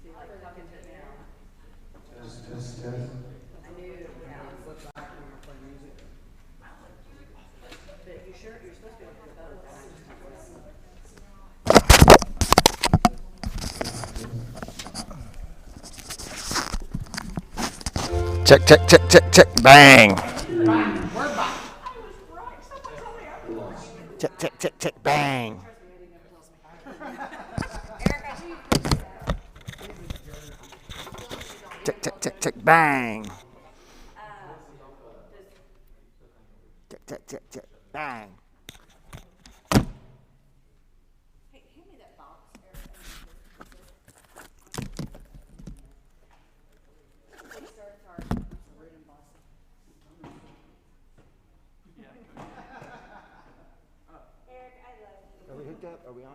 Test, test, test. Check, check, check, check, check. Bang. Check, check, check, check. Bang. Check, check, check, check. Bang. Check, check, check, check. Bang. Are we hooked up? Are we on?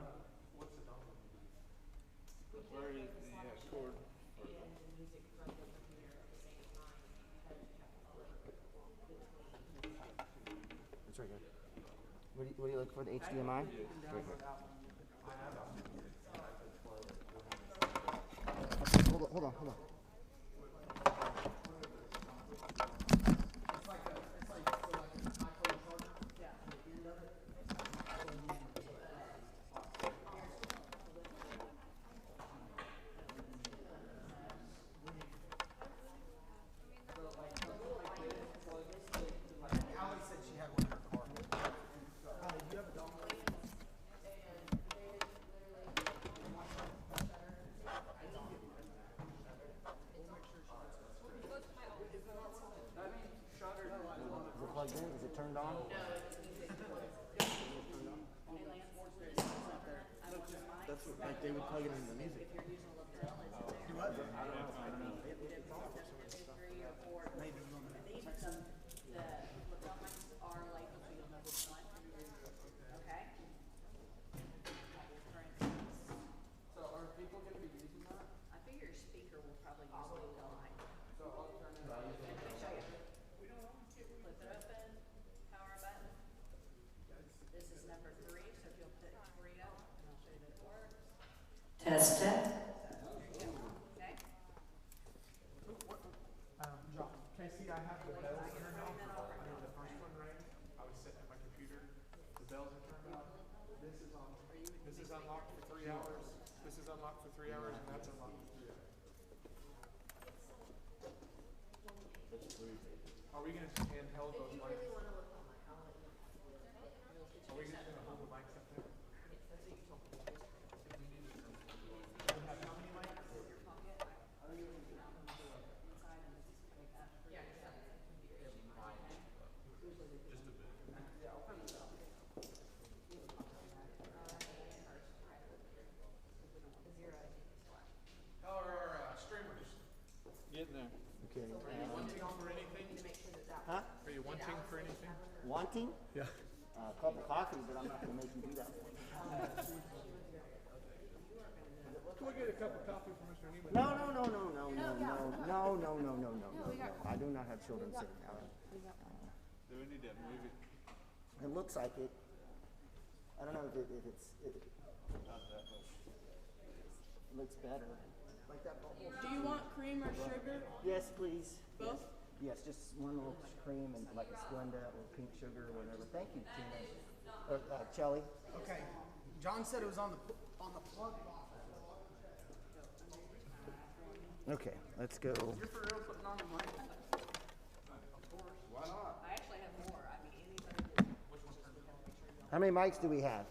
It's right here. What do you look for? The HDMI? Right here. Hold on, hold on. Is it plugged in? Is it turned on? That's what, like they would plug it into the music. Do what? I don't know. Maybe. So are people going to be using that? I figure your speaker will probably use the light. So I'll turn it on. Flip it open, power button. This is number 3, so if you'll put 3 up, and I'll show you that it works. Test it. Okay. John, Casey, I have the bells turned off. I know the first one rang. I was sitting at my computer. The bells are turned off. This is on. This is unlocked for 3 hours. This is unlocked for 3 hours, and that's unlocked for 3 hours. Are we gonna just handheld those mics? Are we just gonna hold the mics up there? We have how many mics? How are our streamers? Getting there. Okay. Are you wanting for anything? Huh? Are you wanting for anything? Wanting? Yeah. A cup of coffee, but I'm not going to make you do that. Can we get a cup of coffee for Mr. Neiman? No. I do not have children sitting out. Do we need to move it? It looks like it. I don't know if it's. It Not that much. looks better. Like that bubble. Do you want cream or sugar? Yes, please. Both? Yes, just one little cream and like a Splenda or pink sugar or whatever. Thank you, Tina. Or Chelly. Okay. John said it was on the plug. Okay, let's go. You're for real putting on the mic? Of course. Why not? I actually have more. I mean, anybody. How many mics do we have?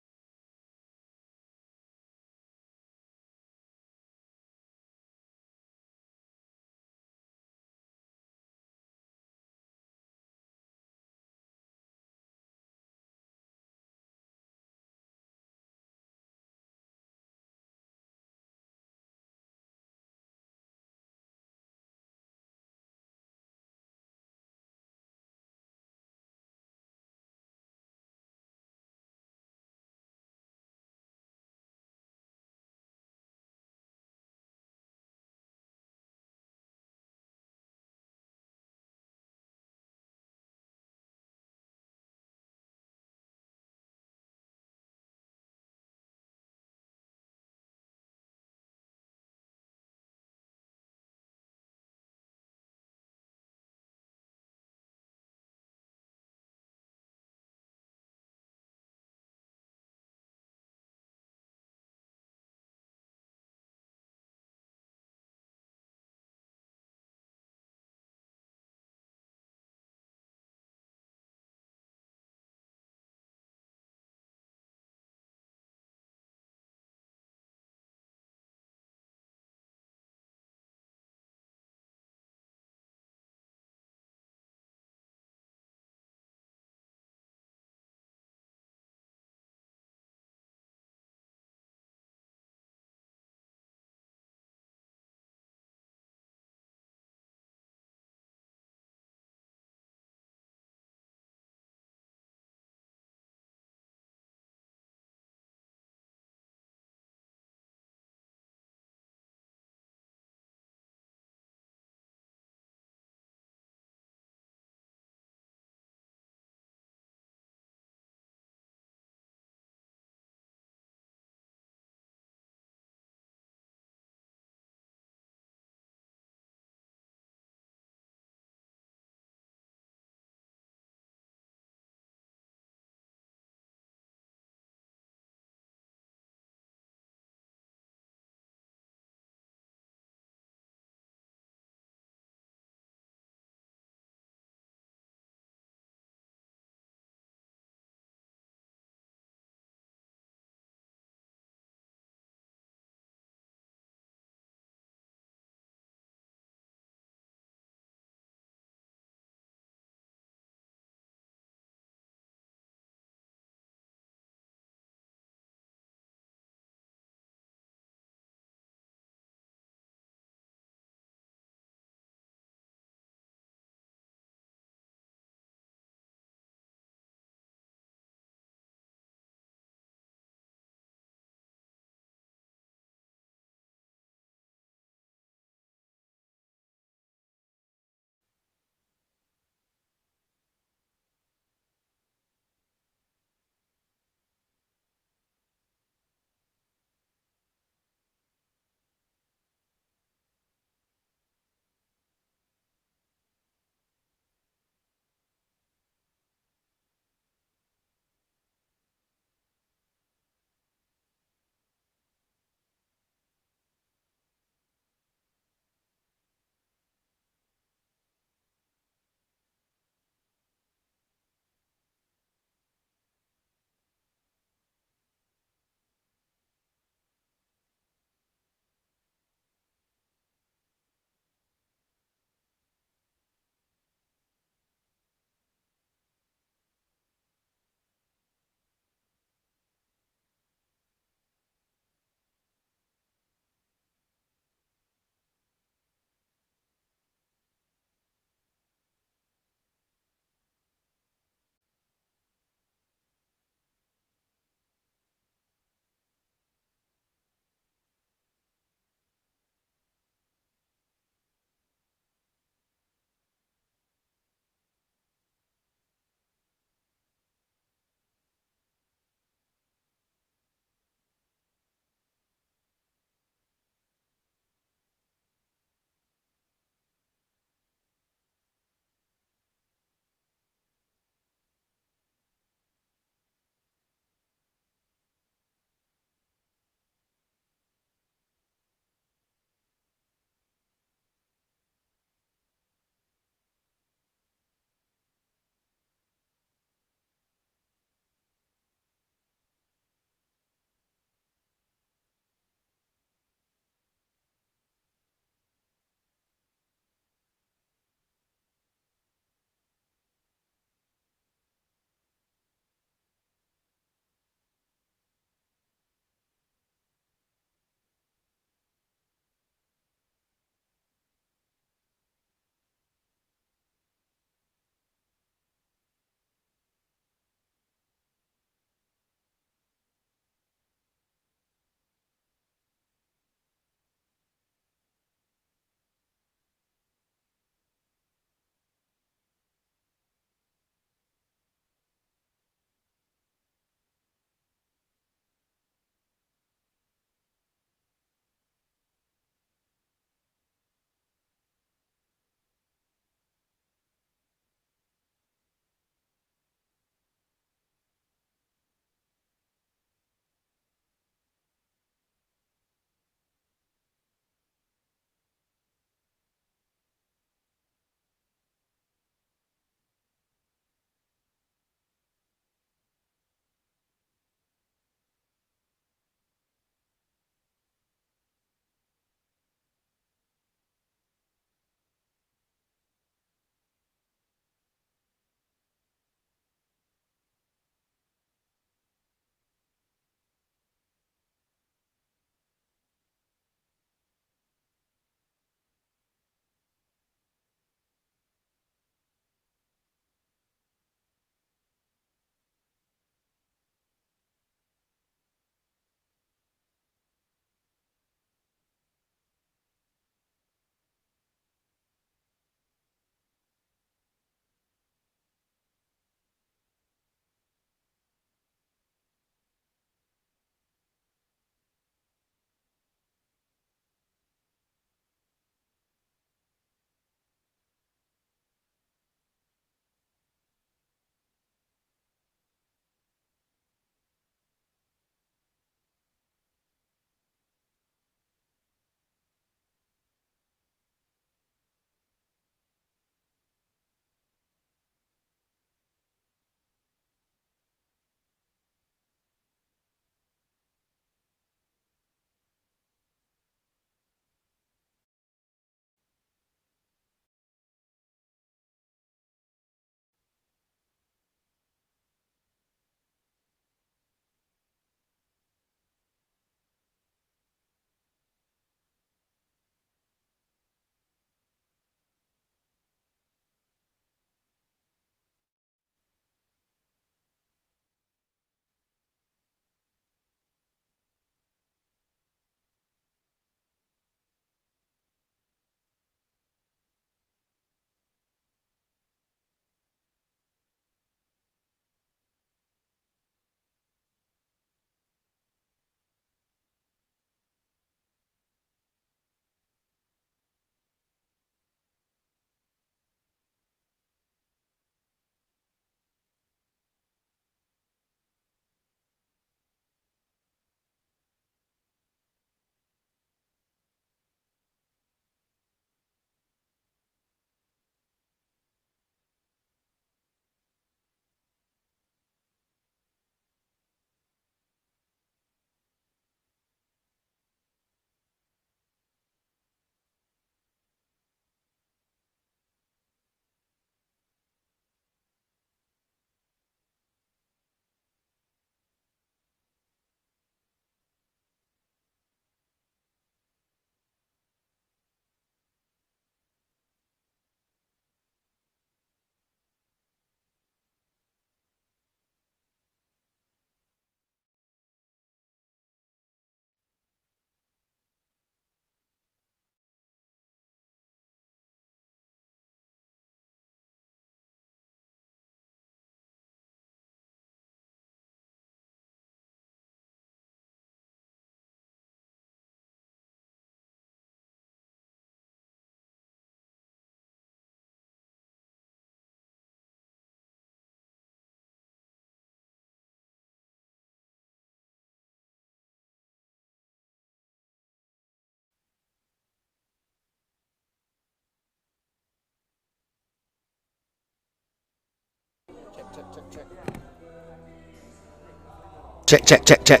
Check, check, check, check.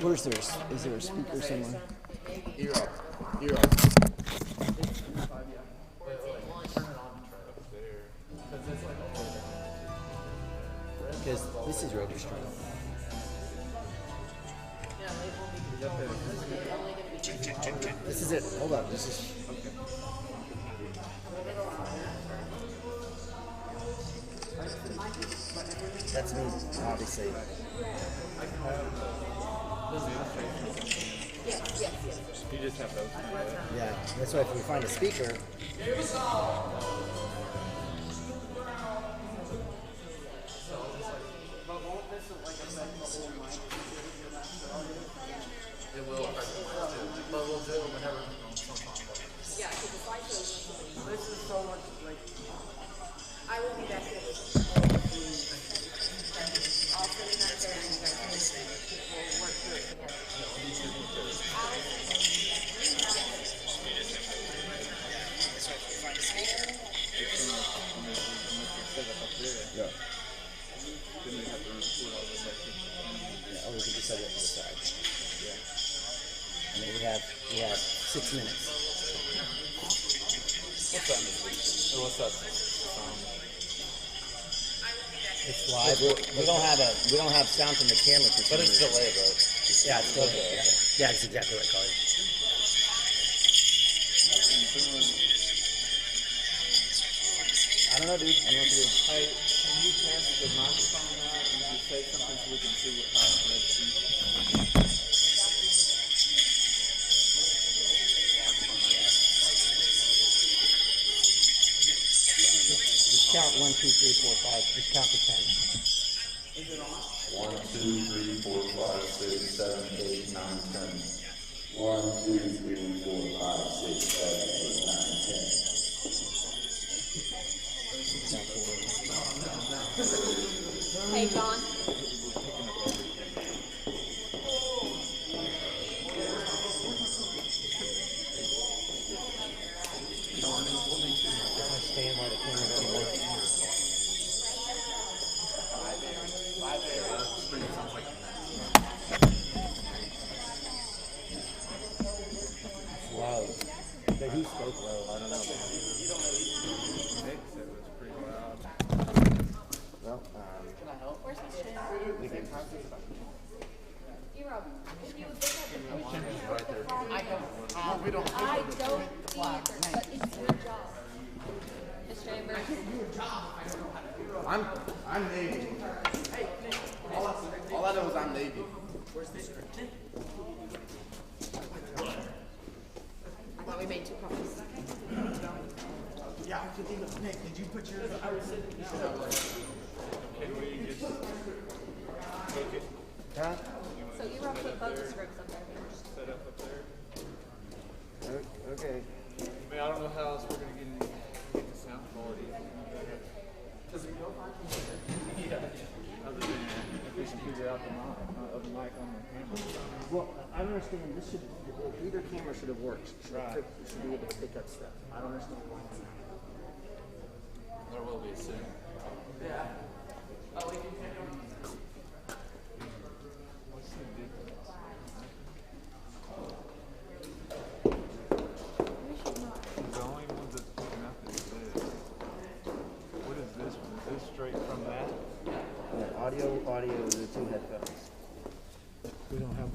Where's there? Is there a speaker somewhere? Ear up. Ear up. Because this is registering. This is it. Hold up. This is. That's me, obviously. You just have those. Yeah, that's why if we find a speaker. It will affect the mics too, but we'll do it whenever. Yeah, because the slideshow is This is so much like. I will be back here. I'll send it out there and you guys will work through it together. Yeah. Oh, we can just set it to the side. Yeah. And then we have 6 minutes. What's up? What's up? It's live. We don't have sound from the camera for some But it's reason. delayed, right? Yeah, it's delayed. Yeah, that's exactly right, Carly. I don't know, dude. I don't know what to do. Hey, can you test the microphone out and just say something so we can see how it connects? Just count 1, 2, 3, 4, 5. Just count to 10. 1, 2, 3, 4, 5, 6, 7, 8, 9, 10. 1, 2, 3, 4, 5, 6, 7, 8, 9, 10. Hey, John. Stand where the camera doesn't work. Wow. But he spoke low. I don't know. Nick said it was pretty loud. Well, we can. I don't either, but it's your job. Mr. Chambers. I'm Navy. All I know is I'm Navy. I thought we made 2 copies. Yeah, Nick, did you put yours? I was sitting Can we just take it, Huh? So you wrote put both the scripts up there. set up there? Okay. I mean, I don't know how else we're gonna get the sound quality. Does it go fine? Yeah. Other than if we can figure out the mic on the camera. Well, I don't understand. This should either camera should have worked. Right. Should be able to pick up stuff. I don't understand why it's not. There will be soon. Yeah. Oh, we can take them. What's the difference? The only ones that's picking up is this. What is this one? Is this straight from that? Yeah, audio, the 2 headphones. We don't have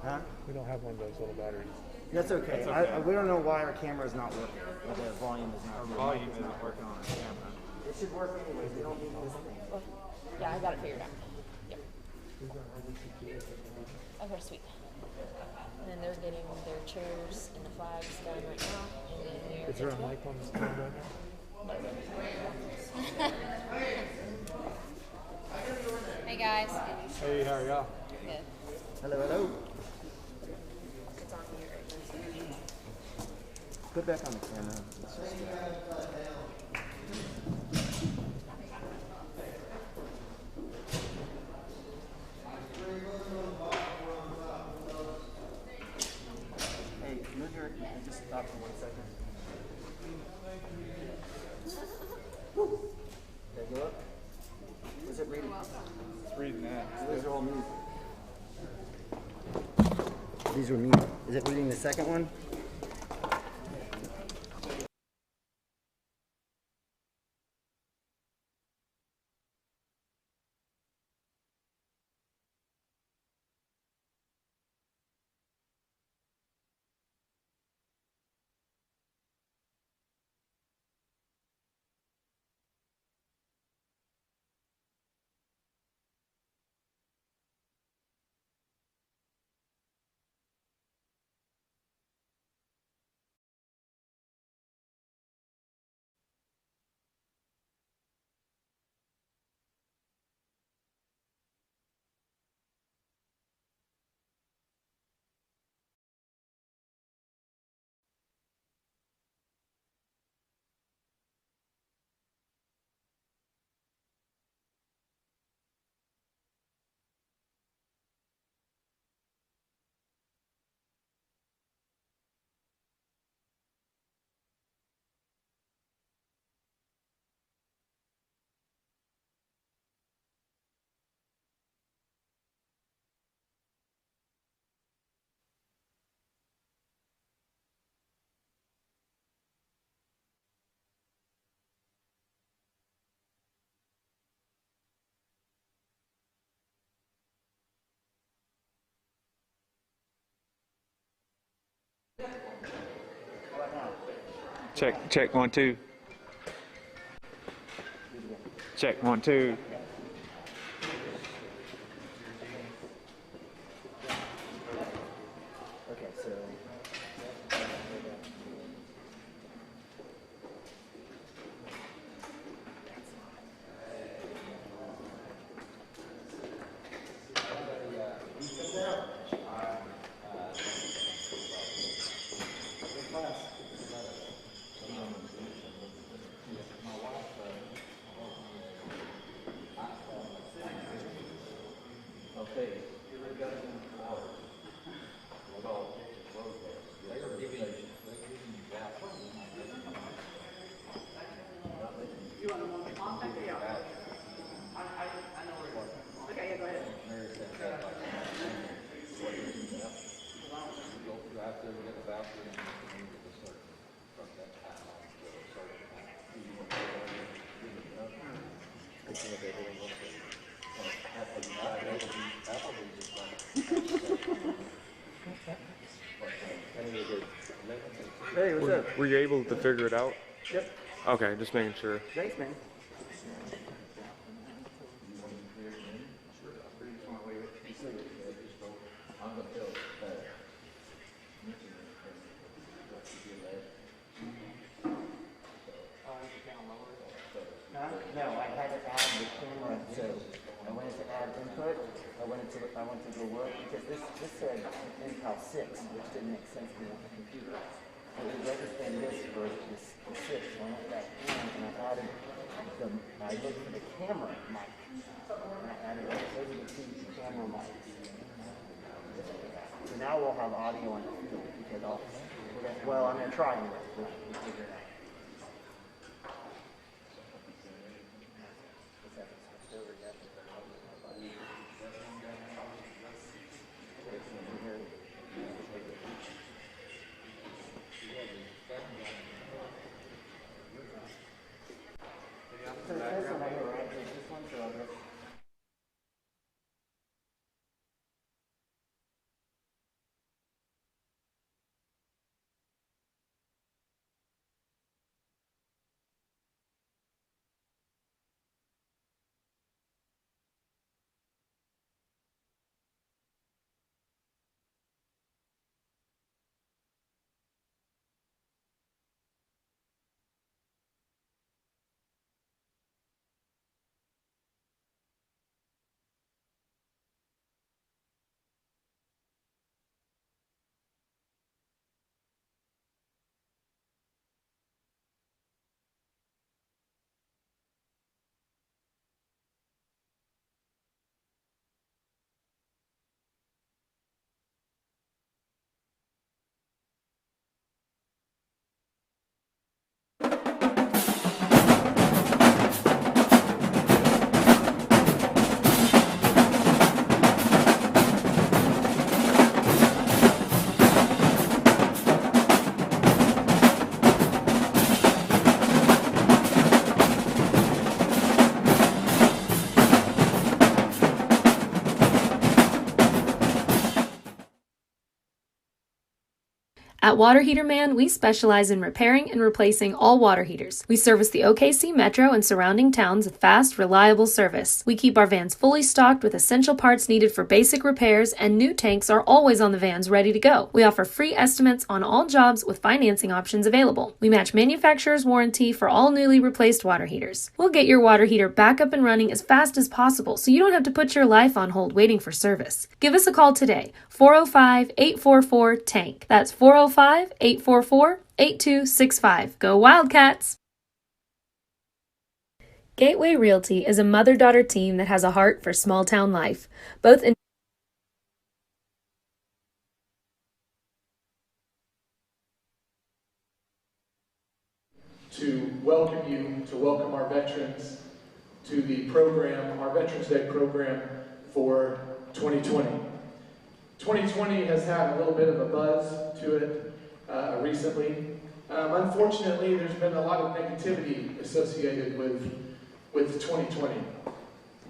Huh? we don't have one of those little batteries. That's okay. We don't know why our camera is not working. Or the volume is not Our working. volume isn't working on our camera. It should work anyways. We don't need this thing. Yeah, I got it figured out. Yep. Okay, sweet. And then they're getting their chairs and the flags done right now. And then we're Is there a mic on this camera right now? Hey guys. Hey, how are y'all? Good. Hello, hello. It's on here. Put back on the camera. It's just, These were muted. Is it reading the second one? Check 1 2. Check 1 2. Okay, so. Hey, what's up? Were you able to figure it out? Yep. Okay, just making sure. Thanks, man. No, I had to add the camera, so I went to add input. I went to go look because this said Intel 6, which didn't make sense to me on the computer. So we registered this for the 6. So I went back in and I looked for the camera mic. And I added those are the 2 camera mics. So now we'll have audio on the field because I'm gonna try anyway. We'll figure it out. At Water Heater Man, we specialize in repairing and replacing all water heaters. We service the OKC Metro and surrounding towns with fast, reliable service. We keep our vans fully stocked with essential parts needed for basic repairs, and new tanks are always on the vans ready to go. We offer free estimates on all jobs with financing options available. We match manufacturer's warranty for all newly replaced water heaters. We'll get your water heater back up and running as fast as possible so you don't have to put your life on hold waiting for service. Give us a call today, 405-844-TANK. That's 405-844-8265. Go Wildcats! Gateway Realty is a mother-daughter team that has a heart for small-town life, both in to welcome our veterans to the program, our Veterans Day program for 2020. 2020 has had a little bit of a buzz to it recently. Unfortunately, there's been a lot of negativity associated with 2020,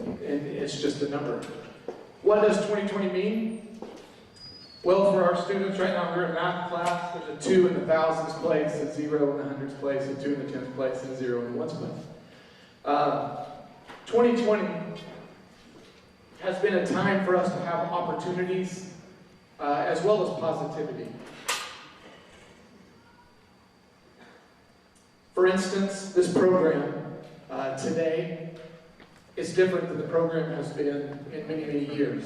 and it's just a number. What does 2020 mean? Well, for our students right now, we're in math class. There's a 2 in the thousands place, a 0 in the hundreds place, a 2 in the tens place, and a 0 in the ones place. 2020 has been a time for us to have opportunities as well as positivity. For instance, this program today is different than the program has been in many, many years.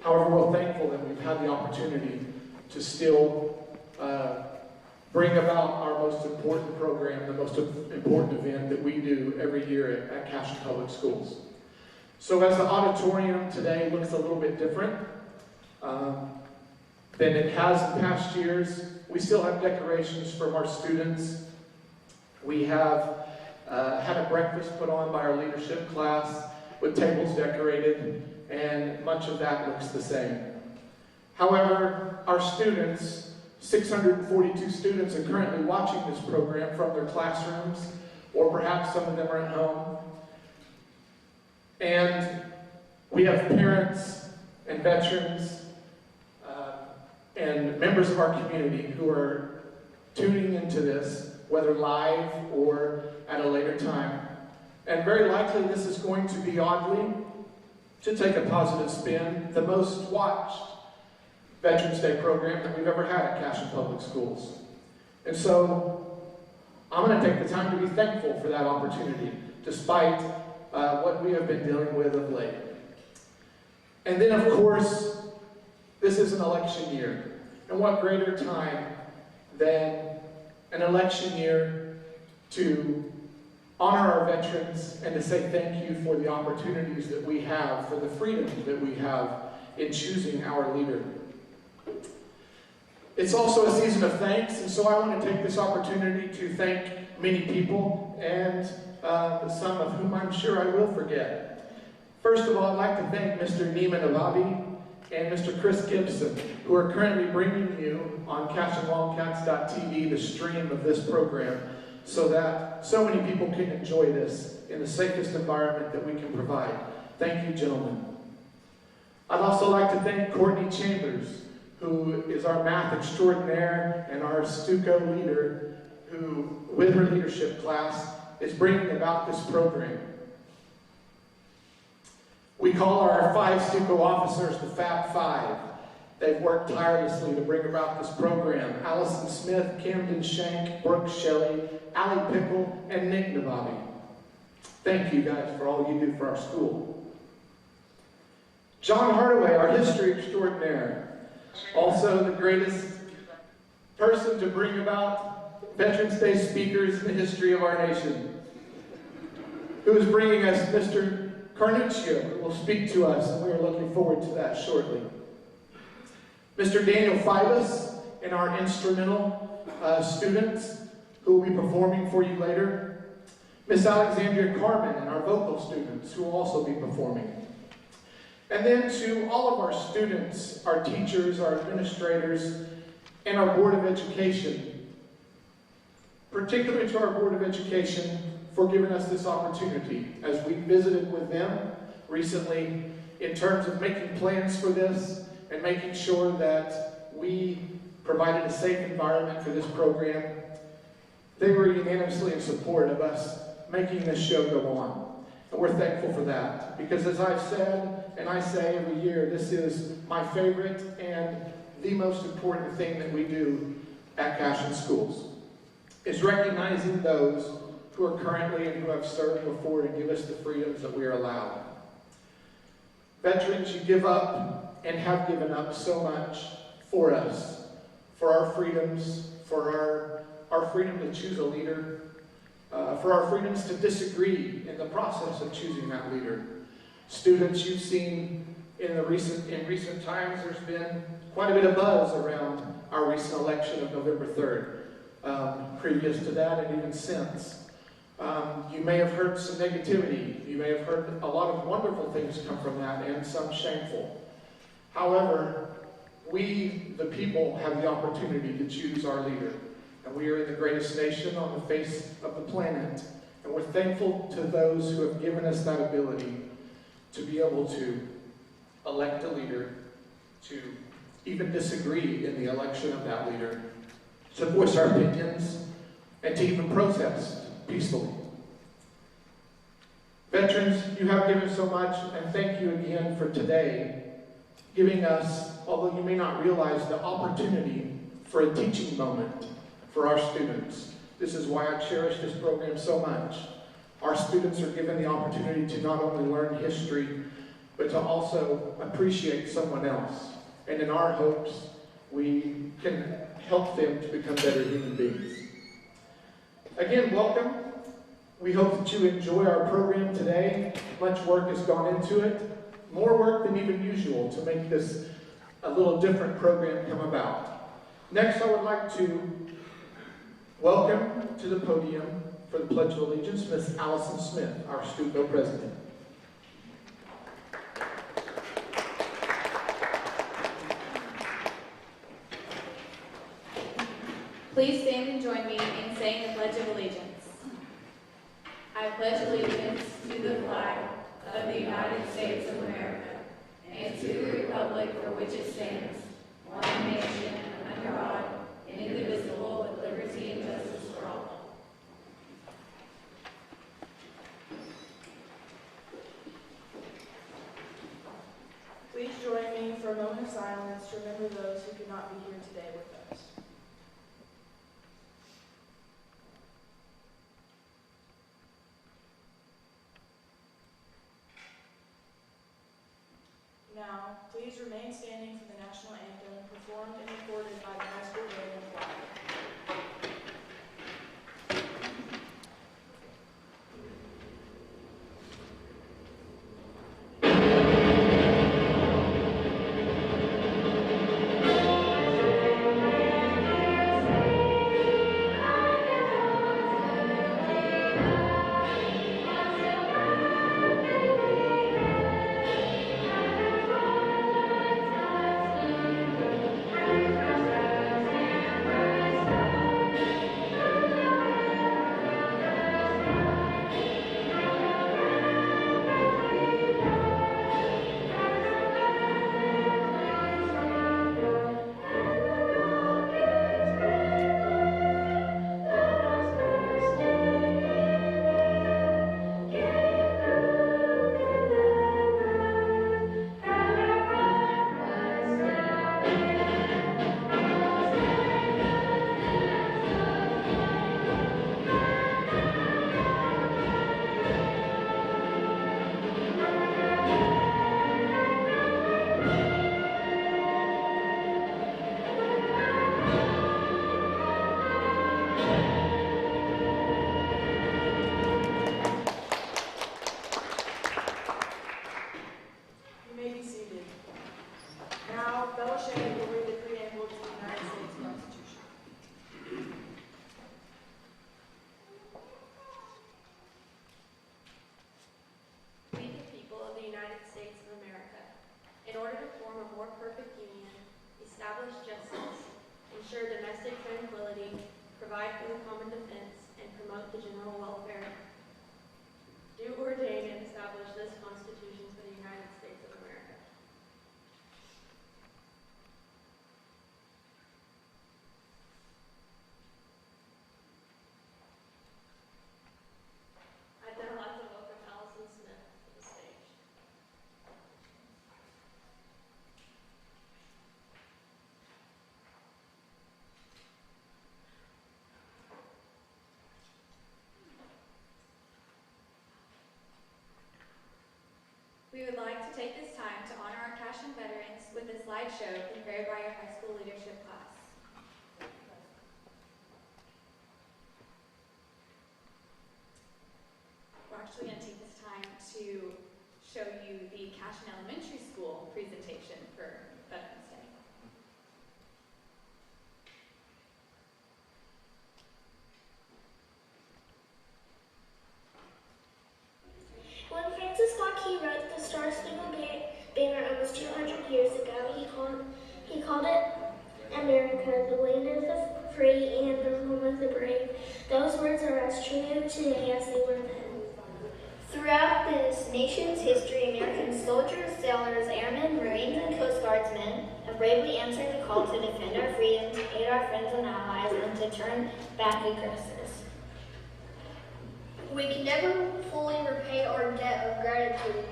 However, we're thankful that we've had the opportunity to still bring about our most important program, the most important event that we do every year at Cashion Public Schools. So as the auditorium today looks a little bit different than it has in past years, we still have decorations from our students. We have had a breakfast put on by our leadership class with tables decorated, and much of that looks the same. However, our students, 642 students, are currently watching this program from their classrooms, or perhaps some of them are at home. And we have parents and veterans and members of our community who are tuning into this, whether live or at a later time. And very likely this is going to be, oddly, to take a positive spin, the most watched Veterans Day program that we've ever had at Cashion Public Schools. And so I'm going to take the time to be thankful for that opportunity, despite what we have been dealing with of late. And then, of course, this is an election year. And what greater time than an election year to honor our veterans and to say thank you for the opportunities that we have, for the freedom that we have in choosing our leader. It's also a season of thanks, and so I want to take this opportunity to thank many people, and some of whom I'm sure I will forget. First of all, I'd like to thank Mr. Neiman Ababi and Mr. Chris Gibson, who are currently bringing you on CashionWildcats.tv the stream of this program, so that so many people can enjoy this in the safest environment that we can provide. Thank you, gentlemen. I'd also like to thank Courtney Chambers, who is our math extraordinaire and our Stuco leader, who, with her leadership class, is bringing about this program. We call our 5 Stuco officers the Fab Five. They've worked tirelessly to bring about this program. Allison Smith, Camden Shank, Brooke Shelley, Allie Pickle, and Nick Navabi. Thank you guys for all you do for our school. John Hardaway, our history extraordinaire. Also the greatest person to bring about Veterans Day speakers in the history of our nation. Who is bringing us Mr. Carnuccio, who will speak to us, and we are looking forward to that shortly. Mr. Daniel Fibus and our instrumental students who will be performing for you later. Miss Alexandria Carmen and our vocal students who will also be performing. And then to all of our students, our teachers, our administrators, and our Board of Education, particularly to our Board of Education for giving us this opportunity as we visited with them recently in terms of making plans for this and making sure that we provided a safe environment for this program. They were unanimously in support of us making this show go on. And we're thankful for that. Because as I've said, and I say every year, this is my favorite and the most important thing that we do at Cashion Schools, is recognizing those who are currently and who have served before to give us the freedoms that we are allowed. Veterans, you give up and have given up so much for us, for our freedoms, for our freedom to choose a leader, for our freedoms to disagree in the process of choosing that leader. Students, you've seen in recent times, there's been quite a bit of buzz around our recent election of November 3rd. Previous to that and even since. You may have heard some negativity. You may have heard a lot of wonderful things come from that and some shameful. However, we, the people, have the opportunity to choose our leader. And we are in the greatest nation on the face of the planet. And we're thankful to those who have given us that ability to be able to elect a leader, to even disagree in the election of that leader, to voice our opinions, and to even protest peacefully. Veterans, you have given so much, and thank you again for today, giving us, although you may not realize, the opportunity for a teaching moment for our students. This is why I cherish this program so much. Our students are given the opportunity to not only learn history, but to also appreciate someone else. And in our hopes, we can help them to become better human beings. Again, welcome. We hope that you enjoy our program today. Much work has gone into it. More work than even usual to make this a little different program come about. Next, I would like to welcome to the podium for the Pledge of Allegiance, Ms. Allison Smith, our Student President. Please stand and join me in saying the Pledge of Allegiance. I pledge allegiance to the flag of the United States of America and to the republic for which it stands, one nation, under God, indivisible, with liberty and justice for all. Please join me for a moment of silence to remember those who could not be here today with us. Now, please remain standing for the national anthem performed and recorded by the high school band and choir. slideshow prepared by our high school leadership class. We're actually going to take this time to show you the Cashin Elementary School presentation for Veterans Day. When Francis Scott Key wrote the Star Spangled Banner almost 200 years ago, he called it America, the land of the free and the home of the brave. Those words are as true today as they were then. Throughout this nation's history, American soldiers, sailors, airmen, Marines, and Coast Guardsmen have bravely answered the call to defend our freedom, to aid our friends and allies, and to turn back aggressors. We can never fully repay our debt of gratitude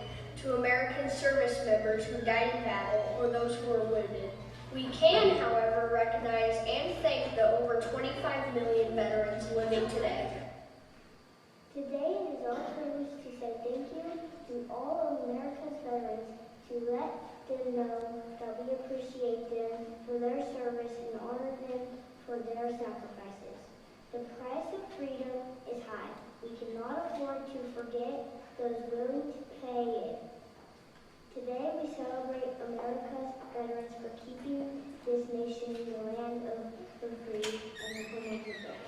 to American service members who died in battle or those who were wounded. We can, however, recognize and thank the over 25 million veterans living today. Today it is our privilege to say thank you to all of America's veterans, to let them know that we appreciate them for their service and honor them for their sacrifices. The price of freedom is high. We cannot afford to forget those willing to pay it. Today we celebrate America's veterans for keeping this nation the land of the free and the home of the brave.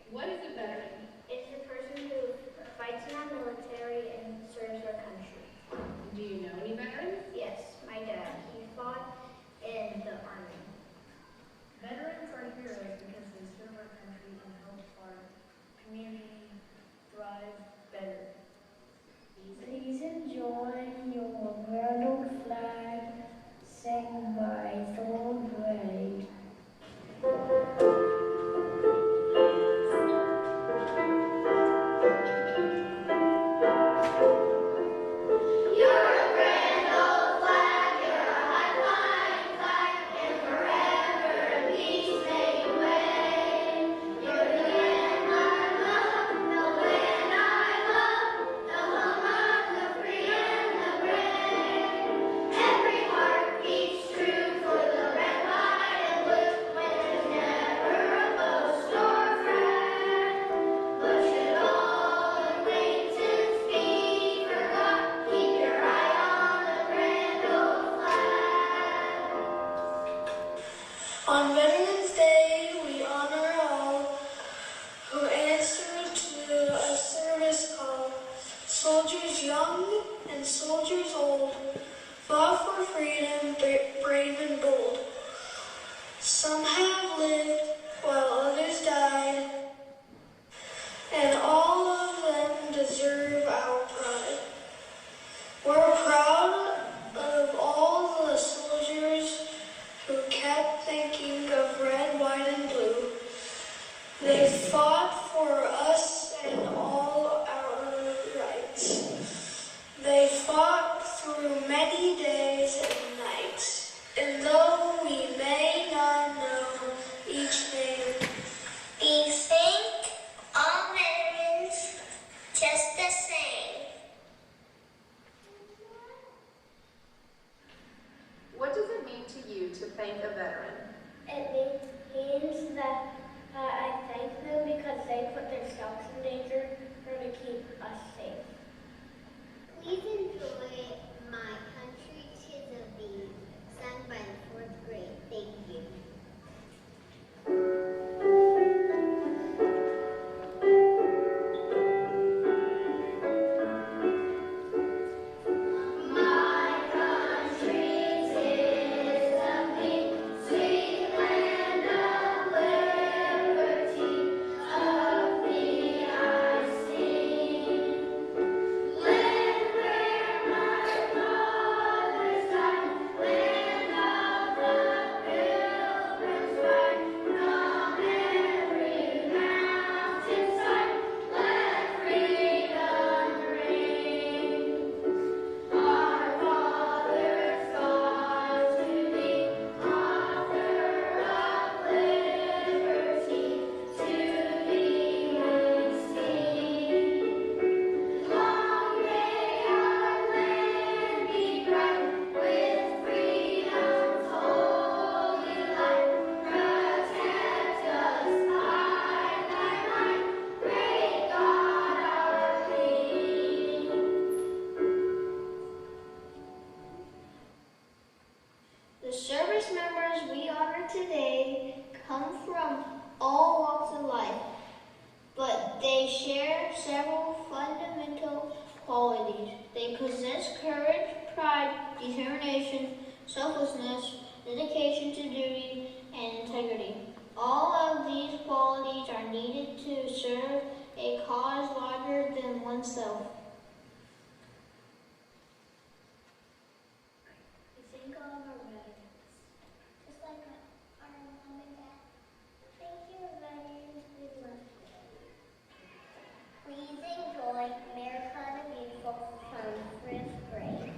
What is a veteran? It's the person who fights in our military and serves our country. Do you know any veterans? Yes, my dad. He fought in the army. Veterans are heroes because they serve our country and help our community thrive better. Please enjoy your battle flag sang by Thorn Gray. On Veterans Day, we honor all who answer to a service call. Soldiers young and soldiers old fought for freedom, brave and bold. Some have lived while others died, and all of them deserve our pride. We're proud of all the soldiers who kept thinking of red, white, and blue. They fought for us and all our rights. They fought through many days and nights, and though we may not know each name, We thank all veterans just the same. What does it mean to you to thank a veteran? It means that I thank them because they put themselves in danger or to keep us safe. Please enjoy My Country Tis of Thee, sung by the 4th grade. Thank you. Land of the members we honor today come from all walks of life, but they share several fundamental qualities. They possess courage, pride, determination, selflessness, dedication to duty, and integrity. All of these qualities are needed to serve a cause larger than oneself. We think of our veterans, just like our mom and dad. Thank you, veterans. We love you. Please enjoy America the Beautiful from fifth grade.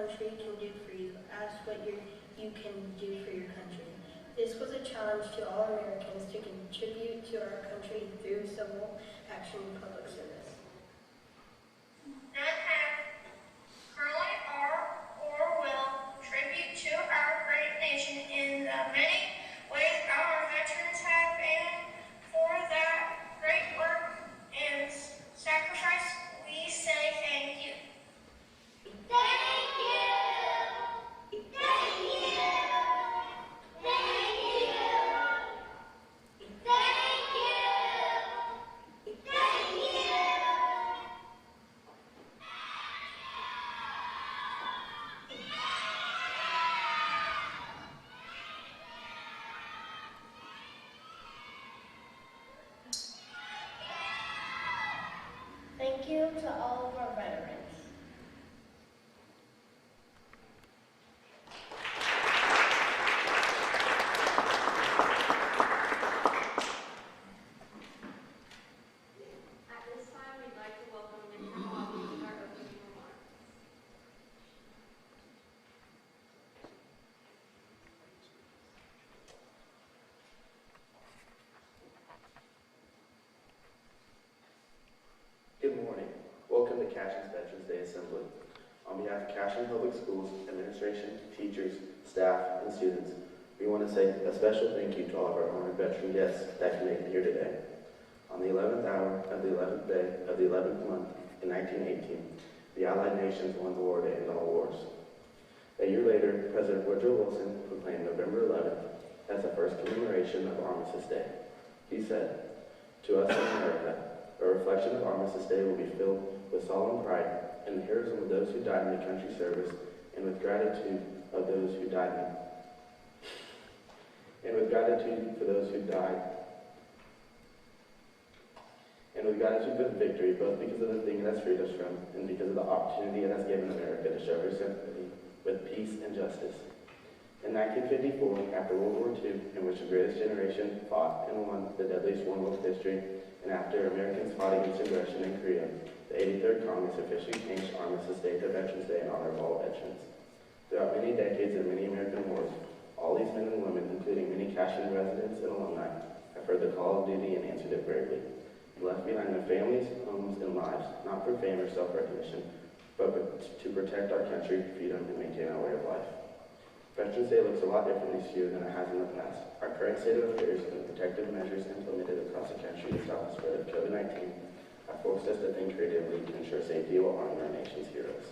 country can do for you. Ask what you can do for your country. This was a challenge to all Americans to contribute to our country through civil action and public service. None have currently are or will contribute to our great nation in the many ways our veterans have, and for that great work and sacrifice we say thank you. Thank you! Thank you! Thank you! Thank you! Thank you! Thank you to all of our veterans. At this time, we'd like to welcome Victor Hawley with our opening remarks. Good morning. Welcome to Cashin's Veterans Day Assembly. On behalf of Cashin Public Schools, administration, teachers, staff, and students, we want to say a special thank you to all of our honored veteran guests that can make it here today. On the 11th hour of the 11th day of the 11th month in 1918, the Allied nations won the war to end all wars. A year later, President Woodrow Wilson proclaimed November 11th as the first commemoration of Armistice Day. He said, "To us in America, a reflection of Armistice Day will be filled with solemn pride in the heroism of those who died in the country's service, and with gratitude of those who died and with gratitude for those who died, and with gratitude for the victory, both because of the thing it has freed us from, and because of the opportunity it has given America to show her sympathy with peace and justice." In 1954, after World War II, in which the greatest generation fought and won the deadliest war in world history, and after Americans fought against aggression in Korea, the 83rd Congress officially changed Armistice Day to Veterans Day in honor of all veterans. Throughout many decades and many American wars, all these men and women, including many Cashin residents and alumni, have heard the call of duty and answered it bravely, and left behind their families, homes, and lives, not for fame or self-recognition, but to protect our country, freedom, and maintain our way of life. Veterans Day looks a lot different this year than it has in the past. Our current state of affairs and the protective measures implemented across the country to stop the spread of COVID-19 have forced us to think creatively to ensure safety while honoring our nation's heroes.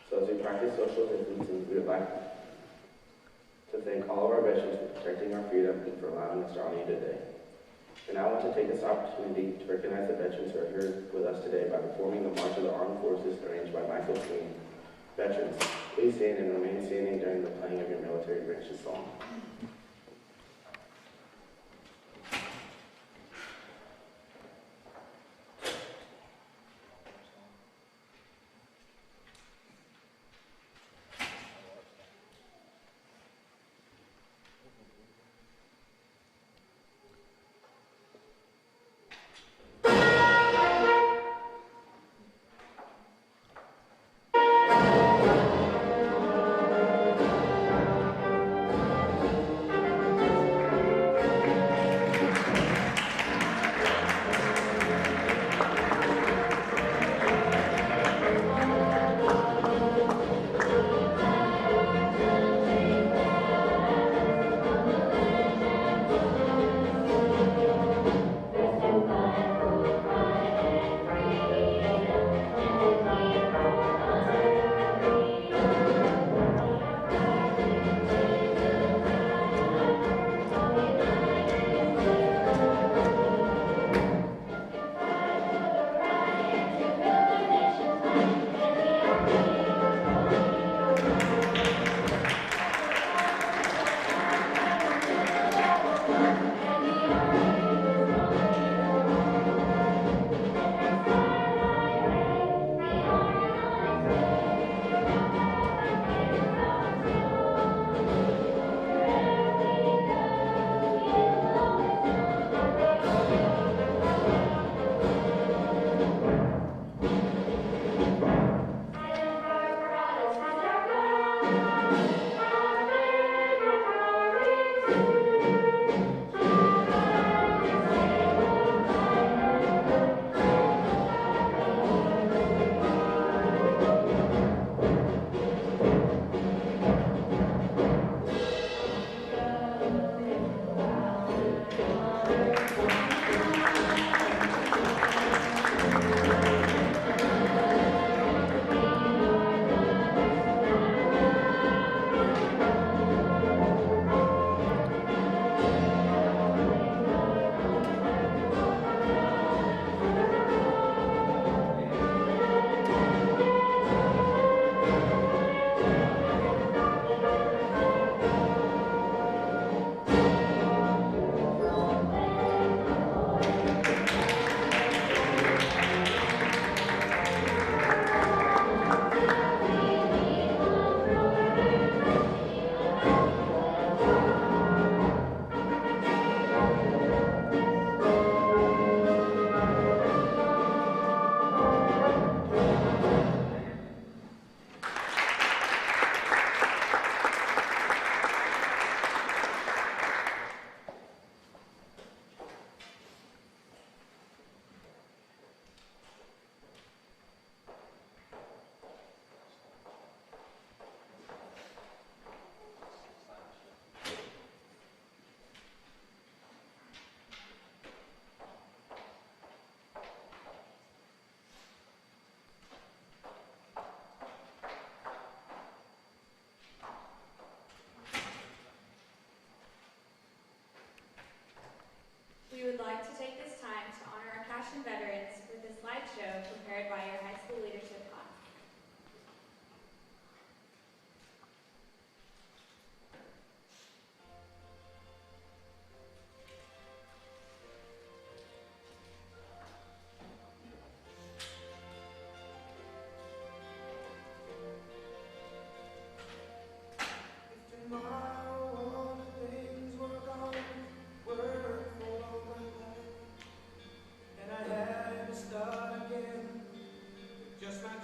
So as we practice social distancing, we would like to thank all of our veterans for protecting our freedom and for allowing us to honor you today. And I want to take this opportunity to recognize the veterans who are here with us today by performing the March of the Armed Forces arranged by Michael Sweeney. Veterans, please stand and remain standing during the playing of your military branches song.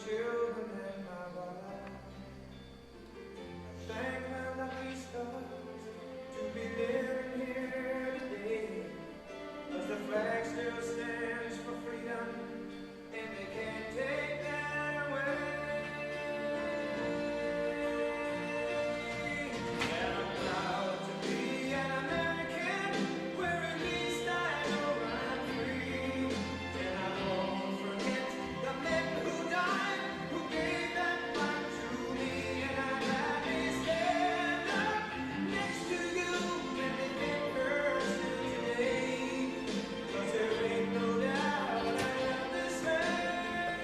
children and my wife. Thank my lucky stars to be living here today. 'Cause the flag still stands for freedom, and they can't take that away. And I'm proud to be an American, where at least I know I'm free. And I won't forget the men who died, who gave that right to me. And I'd gladly stand up next to you and defend her still today. 'Cause there ain't no doubt I love this land.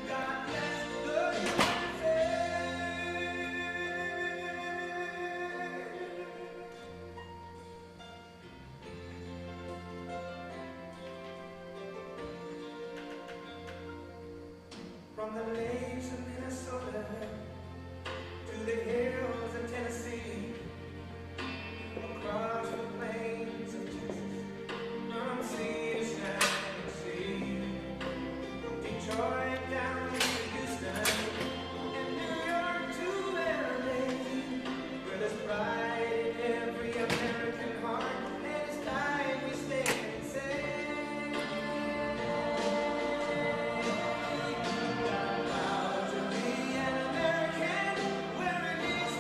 God bless the USA. From the lakes of Minnesota to the hills of Tennessee, across the plains of Texas, from sea to shining sea, Detroit down to Houston, and New York to LA, where there's pride in every American heart, and it's time we stand and say, I'm proud to be an American, where at least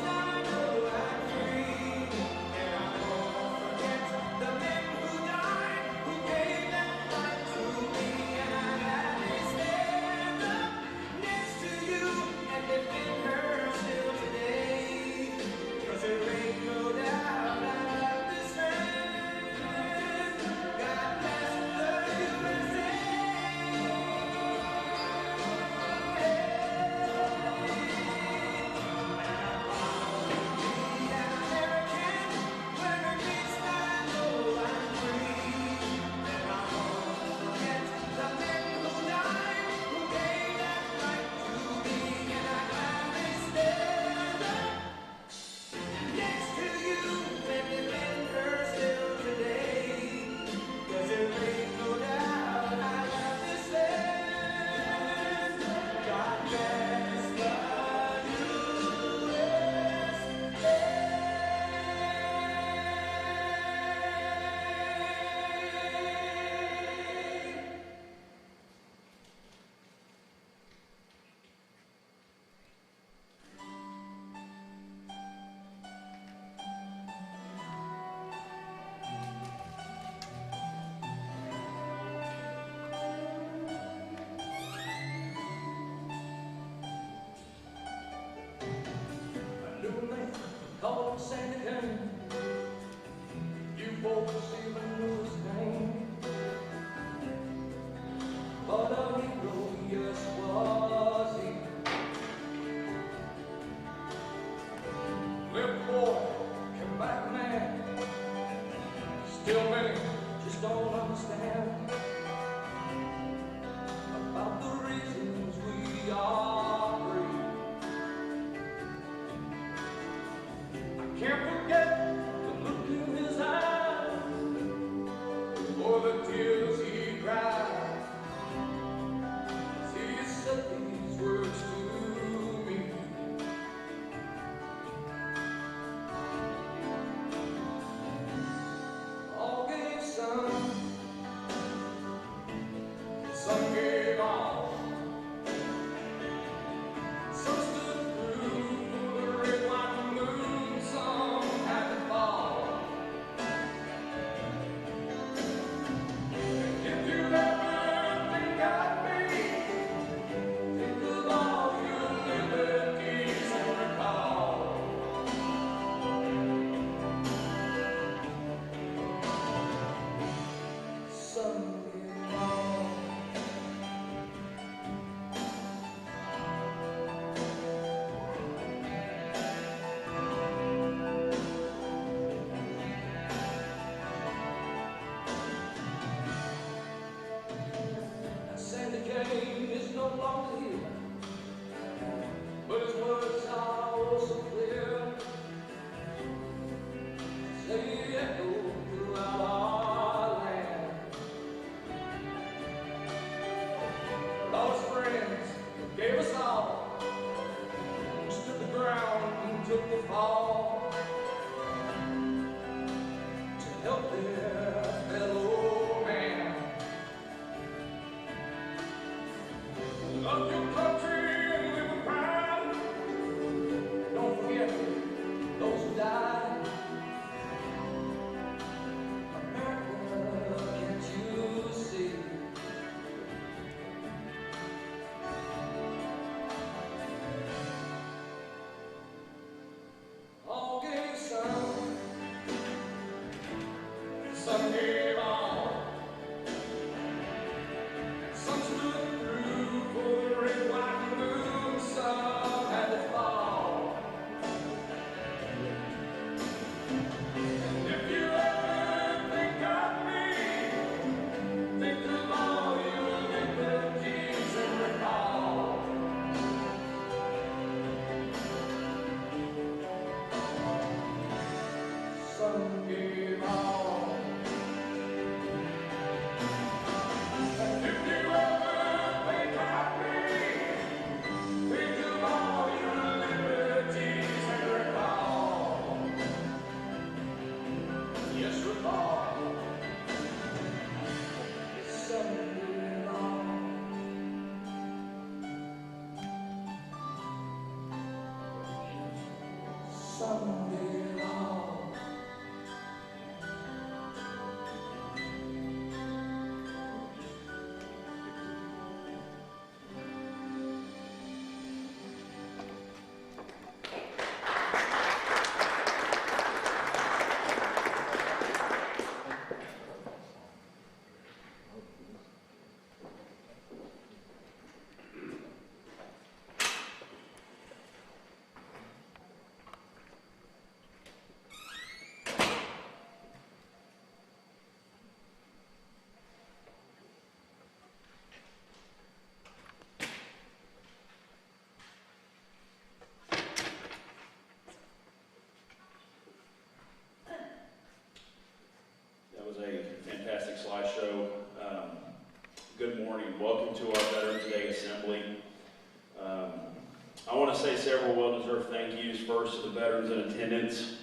want to say several well-deserved thank yous. First to the veterans in attendance,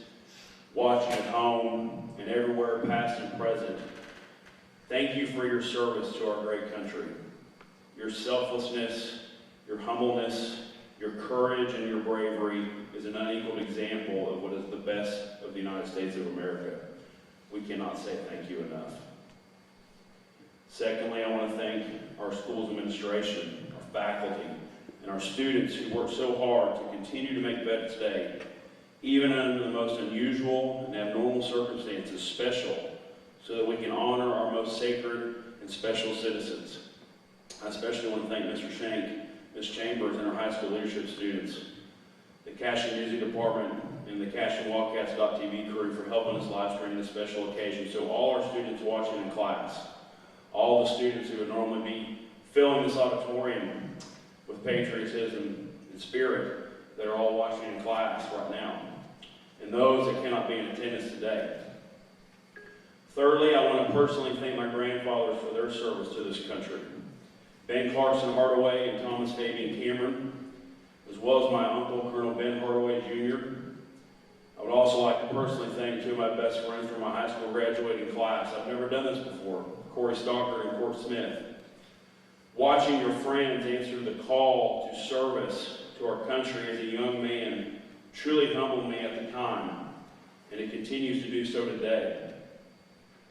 watching at home, and everywhere, past and present. Thank you for your service to our great country. Your selflessness, your humbleness, your courage, and your bravery is an unequaled example of what is the best of the United States of America. We cannot say thank you enough. Secondly, I want to thank our school's administration, our faculty, and our students who work so hard to continue to make Veterans Day, even under the most unusual and abnormal circumstances, special, so that we can honor our most sacred and special citizens. I especially want to thank Mr. Shank, Ms. Chambers, and our high school leadership students, the Cashion Music Department, and the Cashion Wildcats.tv crew for helping us live stream this special occasion. So all our students watching in class, all the students who would normally be filling this auditorium with patriotism and spirit that are all watching in class right now, and those that cannot be in attendance today. Thirdly, I want to personally thank my grandfathers for their service to this country. Ben Clarkson Hardaway and Thomas Fabian Cameron, as well as my uncle, Colonel Ben Hardaway Jr. I would also like to personally thank two of my best friends from my high school graduating class. I've never done this before, Corey Stalker and Court Smith. Watching your friends answer the call to service to our country as a young man truly humbled me at the time, and it continues to do so today.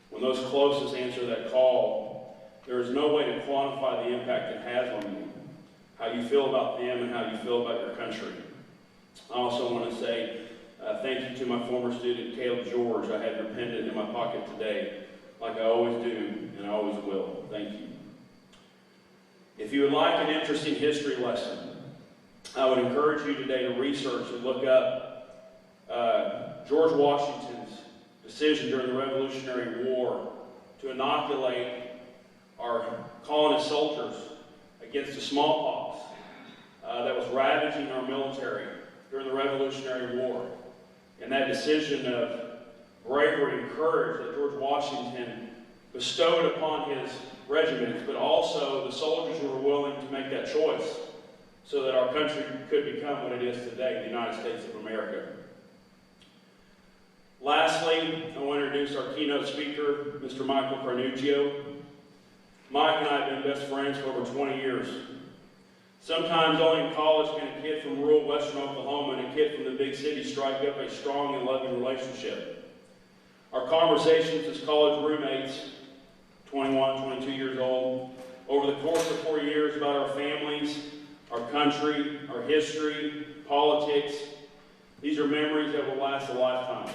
When those closest answer that call, there is no way to quantify the impact it has on you, how you feel about them and how you feel about your country. I also want to say thank you to my former student, Caleb George. I have your pendant in my pocket today, like I always do, and I always will. Thank you. If you would like an interesting history lesson, I would encourage you today to research and look up George Washington's decision during the Revolutionary War to inoculate our colonist soldiers against the smallpox that was ravaging our military during the Revolutionary War. And that decision of bravery and courage that George Washington bestowed upon his regiments, but also the soldiers who were willing to make that choice so that our country could become what it is today, the United States of America. Lastly, I want to introduce our keynote speaker, Mr. Michael Carnuccio. Mike and I have been best friends for over 20 years. Sometimes only in college can a kid from rural western Oklahoma and a kid from the big city strike up a strong and loving relationship. Our conversations as college roommates, 21, 22 years old, over the course of 4 years about our families, our country, our history, politics, these are memories that will last a lifetime.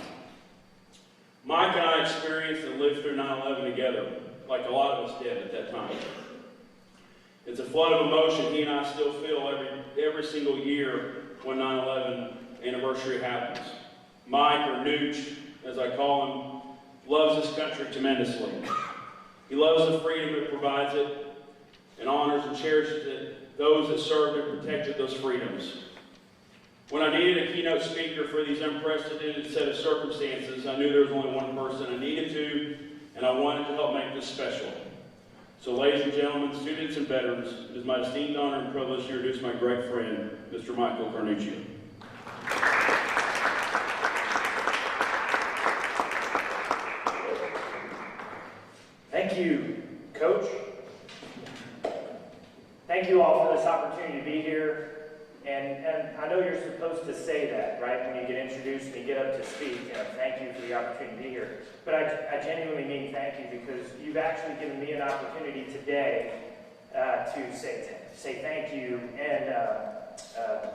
Mike and I experienced and lived through 9/11 together, like a lot of us did at that time. It's a flood of emotion he and I still feel every single year when 9/11 anniversary happens. Mike, or Nooch, as I call him, loves this country tremendously. He loves the freedom it provides it and honors and cherishes those that served and protected those freedoms. When I needed a keynote speaker for these unprecedented set of circumstances, I knew there was only one person I needed to, and I wanted to help make this special. So ladies and gentlemen, students and veterans, it is my esteemed honor and privilege to introduce my great friend, Mr. Michael Carnuccio. Thank you, Coach. Thank you all for this opportunity to be here. And I know you're supposed to say that, right, when you get introduced and you get up to speak, thank you for the opportunity to be here. But I genuinely mean thank you, because you've actually given me an opportunity today to say thank you and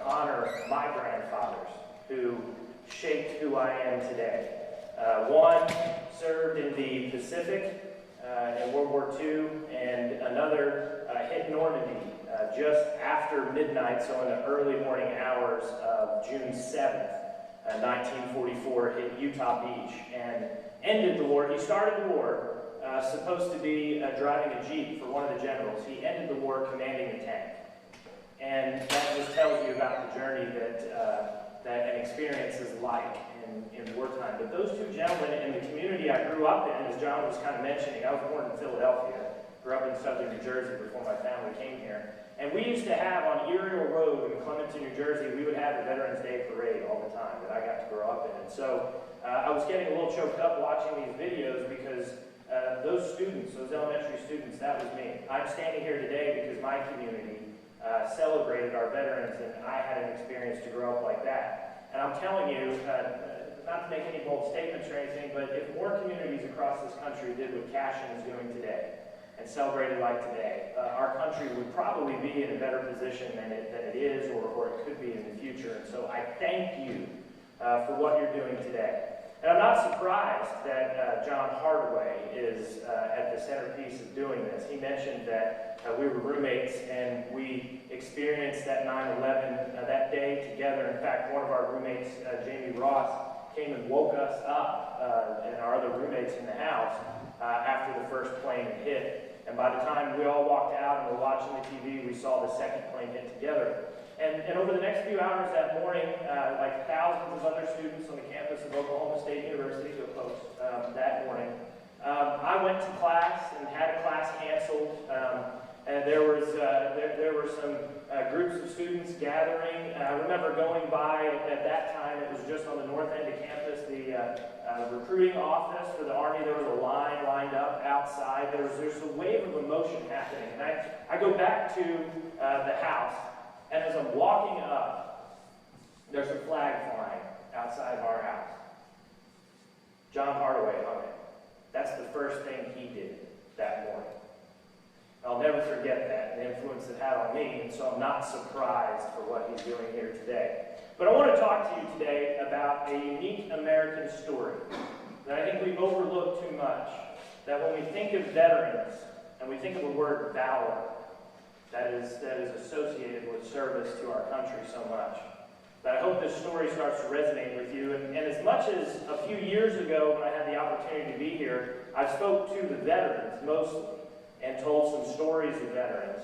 honor my grandfathers who shaped who I am today. One served in the Pacific in World War II, and another hit Normandy just after midnight, so in the early morning hours of June 7th, 1944, hit Utah Beach and ended the war. He started the war supposed to be driving a Jeep for one of the generals. He ended the war commanding the tank. And that just tells you about the journey that an experience is like in wartime. But those two gentlemen in the community I grew up in, as John was kind of mentioning, I was born in Philadelphia, grew up in southern New Jersey before my family came here. And we used to have on Uriel Road in Clementon, New Jersey, we would have the Veterans Day Parade all the time that I got to grow up in. And so I was getting a little choked up watching these videos because those students, those elementary students, that was me. I'm standing here today because my community celebrated our veterans, and I had an experience to grow up like that. And I'm telling you, not to make any bold statements or anything, but if more communities across this country did what Cashion is doing today and celebrated like today, our country would probably be in a better position than it is or it could be in the future. And so I thank you for what you're doing today. And I'm not surprised that John Hardaway is at the centerpiece of doing this. He mentioned that we were roommates and we experienced that 9/11 that day together. In fact, one of our roommates, Jamie Ross, came and woke us up and our other roommates in the house after the first plane had hit. And by the time we all walked out and were watching the TV, we saw the second plane hit together. And over the next few hours that morning, like thousands of other students on the campus of Oklahoma State University, that morning, I went to class and had a class canceled. And there were some groups of students gathering. I remember going by at that time. It was just on the north end of campus, the recruiting office for the Army. There was a line lined up outside. There's a wave of emotion happening. And I go back to the house, and as I'm walking up, there's a flag flying outside of our house. John Hardaway hung it. That's the first thing he did that morning. I'll never forget that, the influence it had on me, and so I'm not surprised for what he's doing here today. But I want to talk to you today about a unique American story that I think we overlook too much. That when we think of veterans, and we think of the word valor, that is associated with service to our country so much. But I hope this story starts to resonate with you. And as much as a few years ago when I had the opportunity to be here, I spoke to the veterans mostly and told some stories of veterans.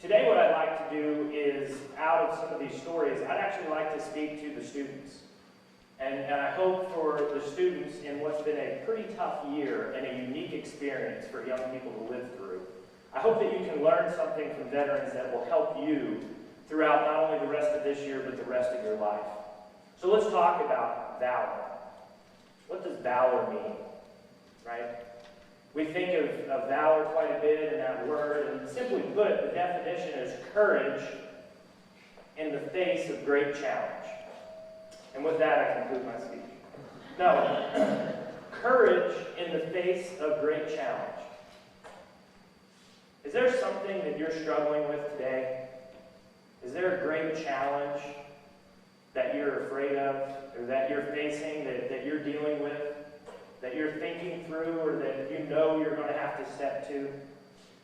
Today what I'd like to do is, out of some of these stories, I'd actually like to speak to the students. And I hope for the students in what's been a pretty tough year and a unique experience for young people to live through, I hope that you can learn something from veterans that will help you throughout not only the rest of this year, but the rest of your life. So let's talk about valor. What does valor mean, right? We think of valor quite a bit in that word, and simply put, the definition is courage in the face of great challenge. And with that, I conclude my speech. No, courage in the face of great challenge. Is there something that you're struggling with today? Is there a great challenge that you're afraid of, or that you're facing, that you're dealing with, that you're thinking through, or that you know you're going to have to step to?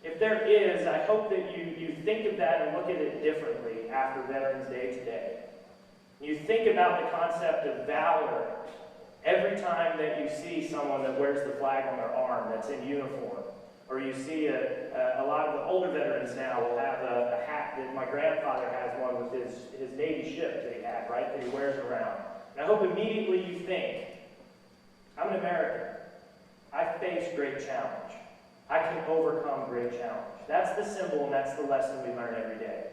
If there is, I hope that you think of that and look at it differently after Veterans Day today. You think about the concept of valor every time that you see someone that wears the flag on their arm that's in uniform. Or you see a lot of the older veterans now will have a hat that my grandfather has one with his Navy ship that he had, right, that he wears around. And I hope immediately you think, I'm an American. I face great challenge. I can overcome great challenge. That's the symbol and that's the lesson we learn every day.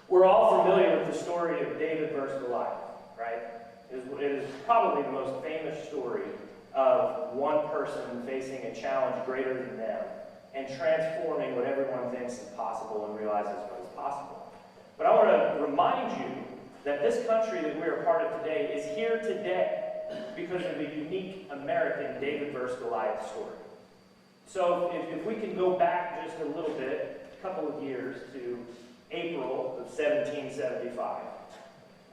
We're all familiar with the story of David versus Goliath, right? It is probably the most famous story of one person facing a challenge greater than them and transforming what everyone thinks is possible and realizes what is possible. But I want to remind you that this country that we are a part of today is here today because of a unique American David versus Goliath story. So if we can go back just a little bit, a couple of years, to April of 1775.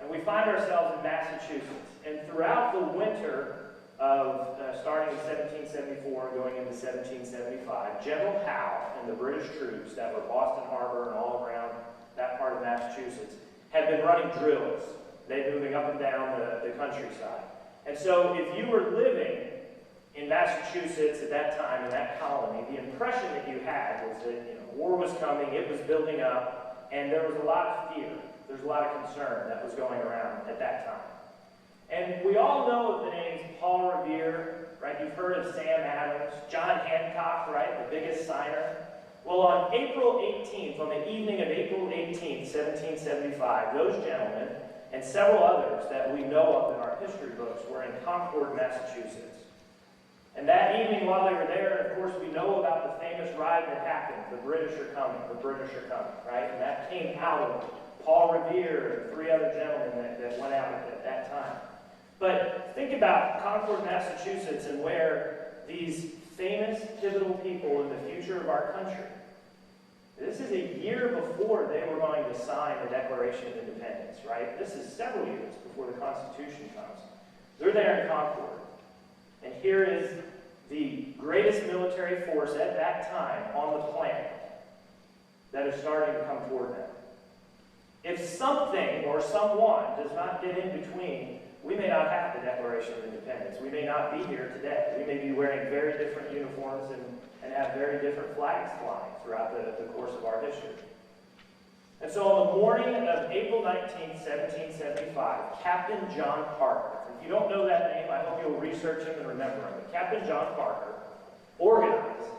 And we find ourselves in Massachusetts. And throughout the winter of starting in 1774 and going into 1775, General Howe and the British troops that were Boston Harbor and all around that part of Massachusetts had been running drills. They'd been moving up and down the countryside. And so if you were living in Massachusetts at that time, in that colony, the impression that you had was that war was coming, it was building up, and there was a lot of fear. There's a lot of concern that was going around at that time. And we all know of the names Paul Revere, right? You've heard of Sam Adams, John Hancock, right? The biggest signer. Well, on April 18th, on the evening of April 18th, 1775, those gentlemen and several others that we know of in our history books were in Concord, Massachusetts. And that evening while they were there, of course, we know about the famous ride that happened, the British are coming, right? And that came out of Paul Revere and 3 other gentlemen that went out at that time. But think about Concord, Massachusetts, and where these famous, pivotal people in the future of our country, this is a year before they were going to sign the Declaration of Independence, right? This is several years before the Constitution comes. They're there in Concord. And here is the greatest military force at that time on the planet that is starting to come toward them. If something or someone does not get in between, we may not have the Declaration of Independence. We may not be here today. We may be wearing very different uniforms and have very different flags flying throughout the course of our history. And so on the morning of April 19th, 1775, Captain John Parker, if you don't know that name, I hope you'll research him and remember him. But Captain John Parker organized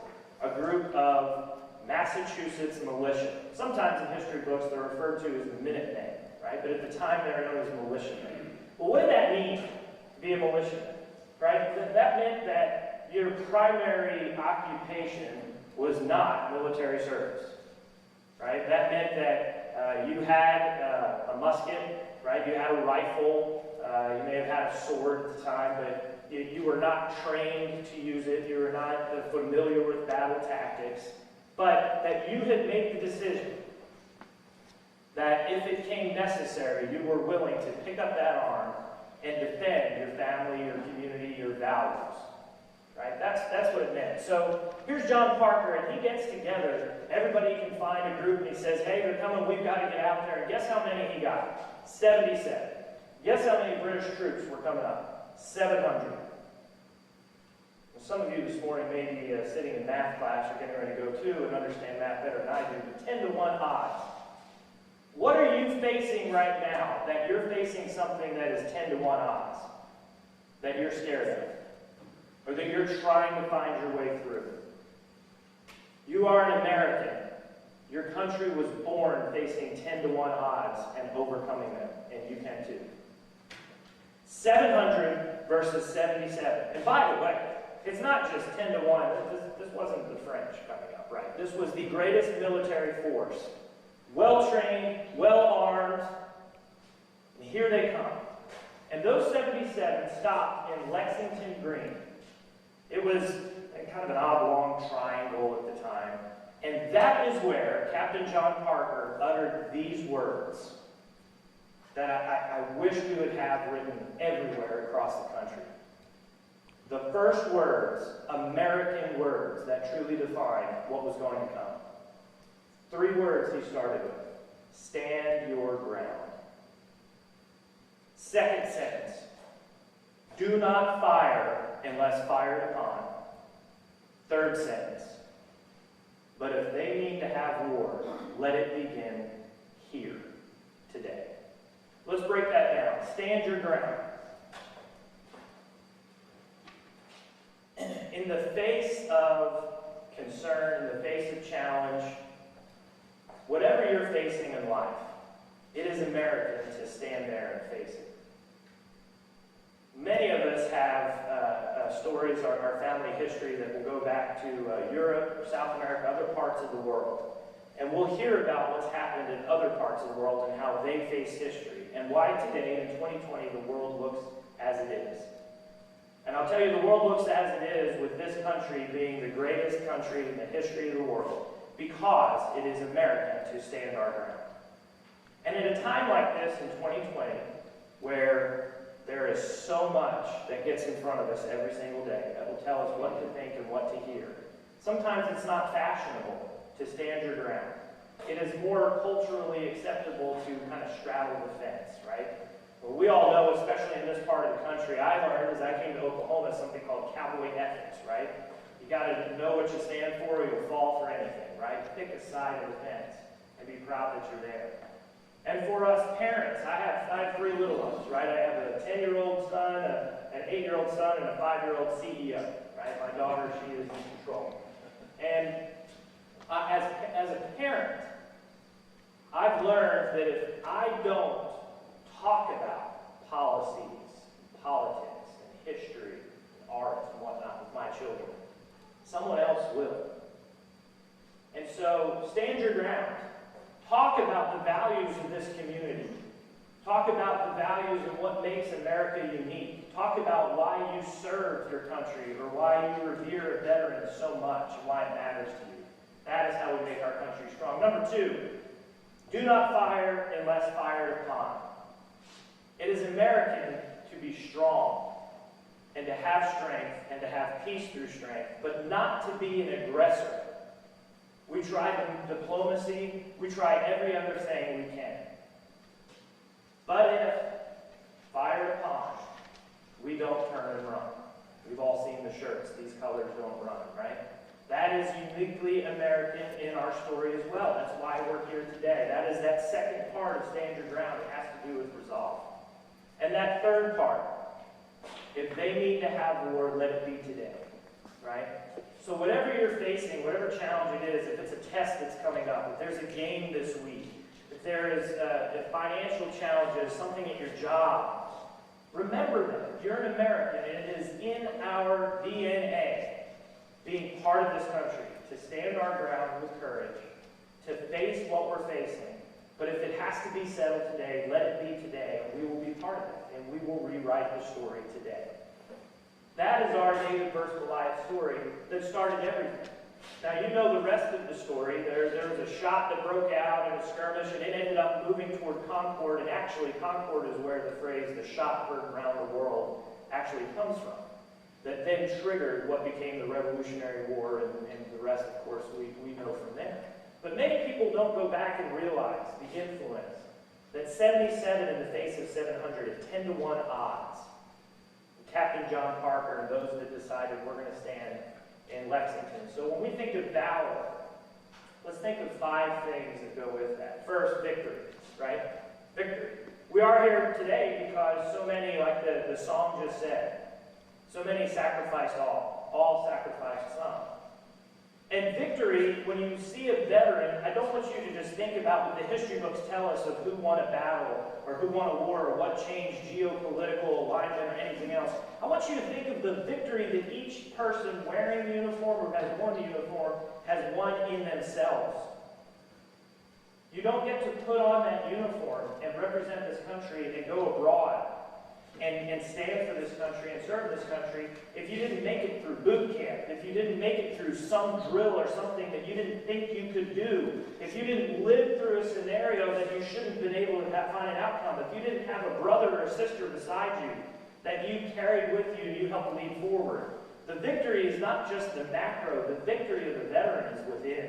a group of Massachusetts militia. Sometimes in history books they're referred to as the Minutemen, right? But at the time they were known as militiamen. Well, what did that mean, to be a militiaman, right? That meant that your primary occupation was not military service, right? That meant that you had a musket, right? You had a rifle. You may have had a sword at the time, but you were not trained to use it. You were not familiar with battle tactics. But that you had made the decision that if it came necessary, you were willing to pick up that arm and defend your family, your community, your values. Right? That's what it meant. So here's John Parker, and he gets together. Everybody can find a group, and he says, hey, they're coming. We've got to get out there. And guess how many he got? 77. Guess how many British troops were coming up? 700. Well, some of you this morning may be sitting in math class or getting ready to go to and understand math better than I do, but 10 to 1 odds. What are you facing right now that you're facing something that is 10 to 1 odds? That you're scared of? Or that you're trying to find your way through? You are an American. Your country was born facing 10 to 1 odds and overcoming them, and you can too. 700 versus 77. And by the way, it's not just 10 to 1. This wasn't the French coming up, right? This was the greatest military force. Well-trained, well-armed, and here they come. And those 77 stopped in Lexington Green. It was kind of an oblong triangle at the time. And that is where Captain John Parker uttered these words that I wish we would have written everywhere across the country. The first words, American words, that truly define what was going to come. 3 words he started with. Stand your ground. Second sentence. Do not fire unless fired upon. Third sentence. But if they mean to have war, let it begin here, today. Let's break that down. Stand your ground. In the face of concern, in the face of challenge, whatever you're facing in life, it is American to stand there and face it. Many of us have stories, our family history that will go back to Europe, South America, other parts of the world. And we'll hear about what's happened in other parts of the world and how they face history, and why today, in 2020, the world looks as it is. And I'll tell you, the world looks as it is with this country being the greatest country in the history of the world, because it is American to stand our ground. And at a time like this in 2020, where there is so much that gets in front of us every single day that will tell us what to think and what to hear, sometimes it's not fashionable to stand your ground. It is more culturally acceptable to kind of straddle the fence, right? Well, we all know, especially in this part of the country, I learned as I came to Oklahoma something called cowboy ethics, right? You got to know what you stand for, or you'll fall for anything, right? Pick a side of the fence and be proud that you're there. And for us parents, I have 3 little ones, right? I have a 10-year-old son, an 8-year-old son, and a 5-year-old CEO, right? My daughter, she is in control. And As a parent, I've learned that if I don't talk about policies, politics, and history, and art, and whatnot with my children, someone else will. And so, stand your ground. Talk about the values of this community. Talk about the values of what makes America unique. Talk about why you served your country or why you revere a veteran so much and why it matters to you. That is how we make our country strong. Number 2, do not fire unless fired upon. It is American to be strong and to have strength and to have peace through strength, but not to be an aggressor. We try diplomacy, we try every other thing we can. But if fired upon, we don't turn and run. We've all seen the shirts, these colors don't run, right? That is uniquely American in our story as well. That's why we're here today. That is that second part of stand your ground. It has to do with resolve. And that third part, if they mean to have war, let it be today, right? So whatever you're facing, whatever challenge it is, if it's a test that's coming up, if there's a game this week, if there is financial challenges, something at your job, remember that you're an American and it is in our DNA, being part of this country, to stand our ground with courage, to face what we're facing. But if it has to be settled today, let it be today, and we will be part of it, and we will rewrite the story today. That is our David versus Goliath story that started everything. Now, you know the rest of the story. There was a shot that broke out in a skirmish, and it ended up moving toward Concord, and actually Concord is where the phrase, the shot heard around the world, actually comes from. That then triggered what became the Revolutionary War, and the rest, of course, we know from there. But many people don't go back and realize the influence that 77 in the face of 700 at 10-to-1 odds. Captain John Parker and those that decided we're going to stand in Lexington. So when we think of valor, let's think of 5 things that go with that. First, victory, right? Victory. We are here today because so many, like the song just said, so many sacrificed all sacrificed some. And victory, when you see a veteran, I don't want you to just think about what the history books tell us of who won a battle, or who won a war, or what changed geopolitical alignment, or anything else. I want you to think of the victory that each person wearing the uniform or has worn the uniform has won in themselves. You don't get to put on that uniform and represent this country and go abroad and stand for this country and serve this country if you didn't make it through boot camp, if you didn't make it through some drill or something that you didn't think you could do, if you didn't live through a scenario that you shouldn't have been able to find an outcome, if you didn't have a brother or sister beside you that you carried with you and you helped lead forward. The victory is not just the macro, the victory of the veteran is within.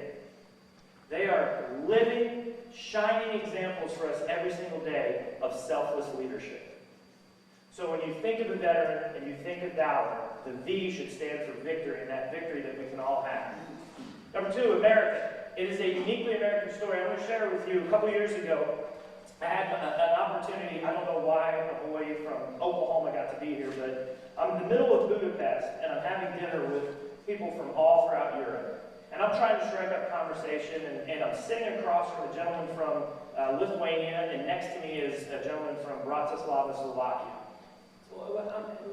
They are living, shining examples for us every single day of selfless leadership. So when you think of a veteran and you think of valor, the V should stand for victory, and that victory that we can all have. Number 2, America. It is a uniquely American story. I want to share with you, a couple years ago, I had an opportunity. I don't know why a boy from Oklahoma got to be here, but I'm in the middle of Budapest, and I'm having dinner with people from all throughout Europe. And I'm trying to strike up conversation, and I'm sitting across from a gentleman from Lithuania, and next to me is a gentleman from Bratislava, Slovakia.